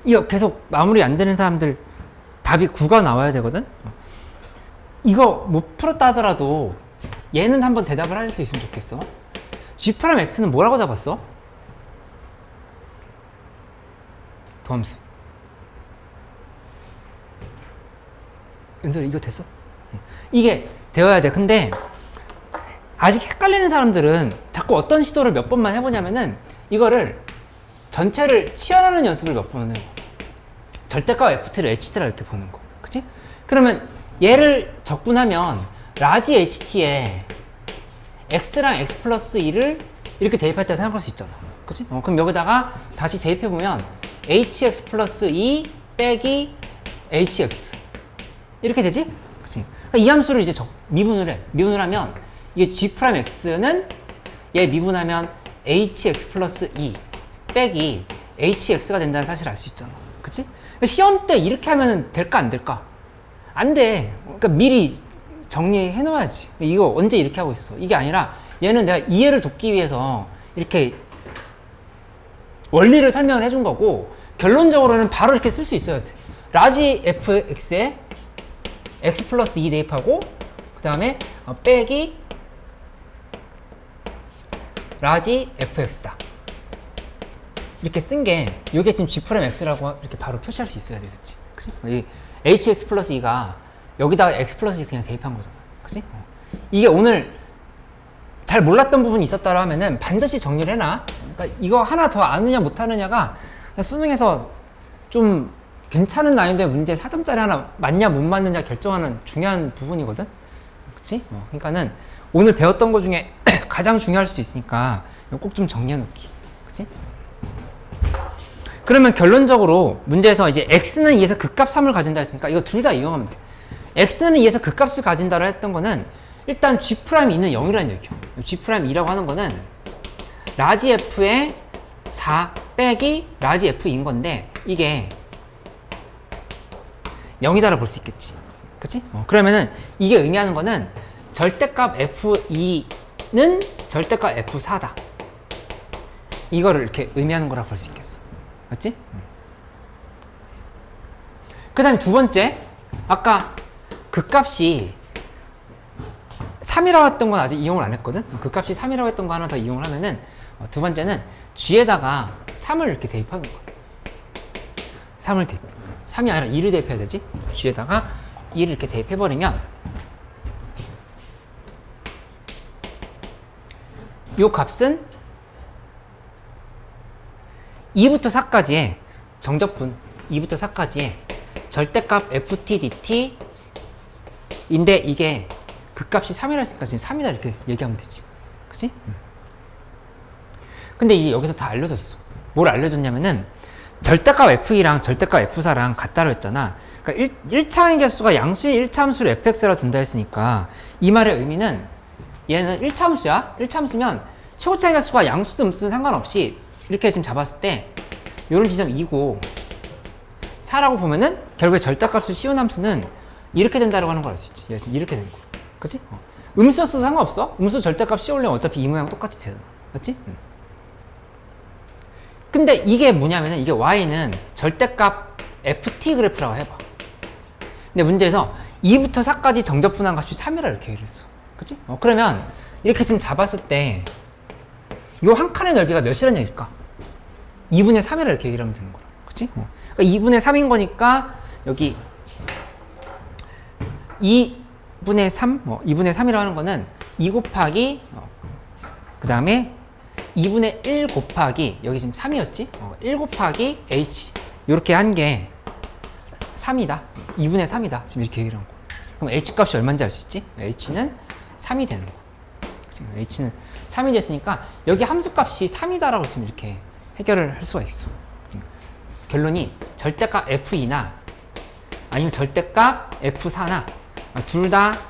이거 계속 마무리 안 되는 사람들 답이 9가 나와야 되거든. 이거 못 풀었다 하더라도 얘는 한번 대답을 할 수 있으면 좋겠어. G'X는 뭐라고 잡았어? 도함수. 은솔이 이거 됐어? 이게 되어야 돼. 근데 아직 헷갈리는 사람들은 자꾸 어떤 시도를 몇 번만 해보냐면은 이거를 전체를 치환하는 연습을 몇 번 해요. 절대값 FT를 HT라 이렇게 보는 거. 그치? 그러면 얘를 적분하면 라지 HT에 X랑 X 플러스 2를 이렇게 대입할 때 생각할 수 있잖아. 그치? 그럼 여기다가 다시 대입해보면 HX 플러스 2 빼기 HX 이렇게 되지? 그치? 이 함수를 이제 미분을 해. 미분을 하면 이게 G'X는 얘 미분하면 HX 플러스 2 빼기 HX가 된다는 사실을 알 수 있잖아. 그치? 시험 때 이렇게 하면 될까 안 될까? 안 돼. 그러니까 미리 정리해 놓아야지. 이거 언제 이렇게 하고 있어? 이게 아니라 얘는 내가 이해를 돕기 위해서 이렇게 원리를 설명을 해준 거고 결론적으로는 바로 이렇게 쓸 수 있어야 돼. 라지 fx에 x 플러스 2 대입하고 그 다음에 빼기 라지 fx다. 이렇게 쓴 게 이게 지금 G'X라고 이렇게 바로 표시할 수 있어야 되겠지. 그치? 이 hx 플러스 2가 여기다가 x 플러스 2 그냥 대입한 거잖아. 그치? 이게 오늘 잘 몰랐던 부분이 있었다라 하면은 반드시 정리를 해놔. 그러니까 이거 하나 더 아느냐 못하느냐가 수능에서 좀 괜찮은 난이도의 문제 4점짜리 하나 맞냐 못 맞느냐 결정하는 중요한 부분이거든. 그치? 그러니까는 오늘 배웠던 거 중에 가장 중요할 수도 있으니까 꼭 좀 정리해 놓기. 그치? 그러면 결론적으로 문제에서 이제 x는 2에서 극값 3을 가진다 했으니까 이거 둘 다 이용하면 돼. x는 2에서 극값을 가진다고 했던 거는 일단 G'2는 0이라는 얘기야. G'2라고 하는 거는 라지 f의 4 빼기 라지 f인 건데 이게 0이다라고 볼 수 있겠지. 그치? 그러면은 이게 의미하는 거는 절대값 f2는 절대값 f4다. 이거를 이렇게 의미하는 거라고 볼 수 있겠어. 맞지? 그 다음에 두 번째, 아까 극값이 3이라고 했던 건 아직 이용을 안 했거든? 극값이 3이라고 했던 거 하나 더 이용을 하면은 두 번째는 G에다가 3을 이렇게 대입하는 거야. 3을 대입. 3이 아니라 2를 대입해야 되지? G에다가 2를 이렇게 대입해버리면 이 값은 2부터 4까지의 정적분 2부터 4까지의 절대값 ft dt 인데 이게 극값이 3이라 했으니까 지금 3이다 이렇게 얘기하면 되지. 그치? 근데 이제 여기서 다 알려줬어. 뭘 알려줬냐면은 절대값 f2랑 절대값 f4랑 같다고 했잖아. 그러니까 1차항의 개수가 양수의 1차 함수를 fx라 둔다 했으니까 이 말의 의미는 얘는 1차 함수야. 1차 함수면 최고차의 개수가 양수든 음수든 상관없이 이렇게 지금 잡았을 때 이런 지점 2고 4라고 보면은 결국에 절대값을 씌운 함수는 이렇게 된다고 하는 걸 알 수 있지. 얘 지금 이렇게 된 거. 그치? 음수였어도 상관없어. 음수 절대값 씌우려면 어차피 이 모양 똑같이 되잖아. 맞지? 근데 이게 뭐냐면은 이게 y는 절대값 ft 그래프라고 해봐. 근데 문제에서 2부터 4까지 정적분한 값이 3이라 이렇게 얘기를 했어. 그치? 그러면 이렇게 지금 잡았을 때 요 한 칸의 넓이가 몇이라는 얘기일까? 2분의 3이라 이렇게 얘기를 하면 되는 거야. 그치? 그러니까 2분의 3인 거니까 여기 2분의 3, 2분의 3이라고 하는 거는 2 곱하기 그 다음에 2분의 1 곱하기 여기 지금 3이었지? 1 곱하기 h 이렇게 한 게 3이다. 2분의 3이다. 지금 이렇게 얘기를 한 거. 그럼 h 값이 얼마인지 알 수 있지? h는 3이 되는 거. h는 3이 됐으니까 여기 함수 값이 3이다라고 지금 이렇게 해결을 할 수가 있어. 결론이 절대값 f2나 아니면 절대값 f4나 둘 다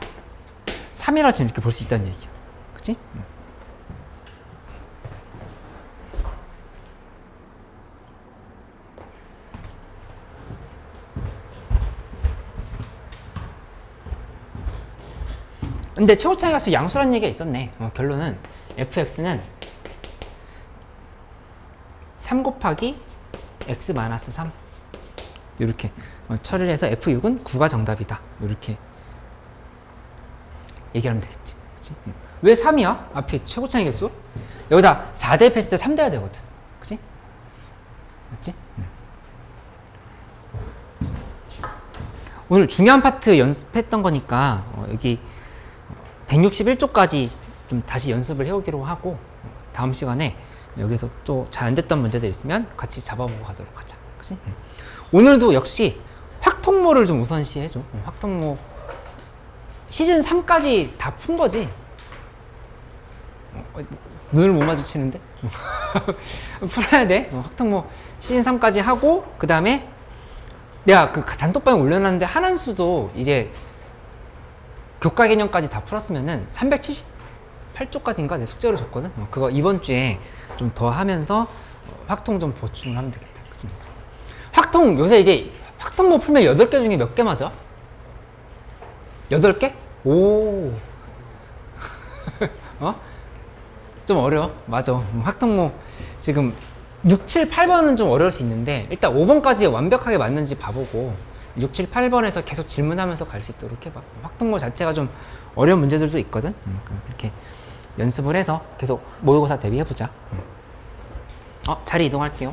3이라고 지금 이렇게 볼 수 있다는 얘기야. 그치? 근데 최고차의 가수 양수라는 얘기가 있었네. 결론은 fx는 3 곱하기 x 마이너스 3 이렇게 처리를 해서 F6은 9가 정답이다. 이렇게 얘기하면 되겠지. 그치? 왜 3이야? 앞에 최고차의 개수? 여기다 4대 패스 때 3 돼야 되거든. 그치? 맞지? 오늘 중요한 파트 연습했던 거니까 여기 161쪽까지 좀 다시 연습을 해오기로 하고 다음 시간에 여기서 또 잘 안 됐던 문제들 있으면 같이 잡아보고 가도록 하자. 그치? 오늘도 역시 확통모를 좀 우선시 해줘. 확통모 시즌 3까지 다 푼 거지? 눈을 못 마주치는데? 풀어야 돼. 확통모 시즌 3까지 하고 그 다음에 내가 그 단톡방에 올려놨는데 한한수도 이제 교과 개념까지 다 풀었으면은 378쪽까지인가 내 숙제로 줬거든. 그거 이번 주에 좀 더 하면서 확통 좀 보충을 하면 되겠다. 그치? 확통 요새 이제 확통모 풀면 8개 중에 몇 개 맞아? 8개? 오. 좀 어려워. 맞아. 확통모 지금 6, 7, 8번은 좀 어려울 수 있는데 일단 5번까지 완벽하게 맞는지 봐보고 6, 7, 8번에서 계속 질문하면서 갈 수 있도록 해봐. 확통모 자체가 좀 어려운 문제들도 있거든. 그렇게 연습을 해서 계속 모의고사 대비해보자. 자리 이동할게요.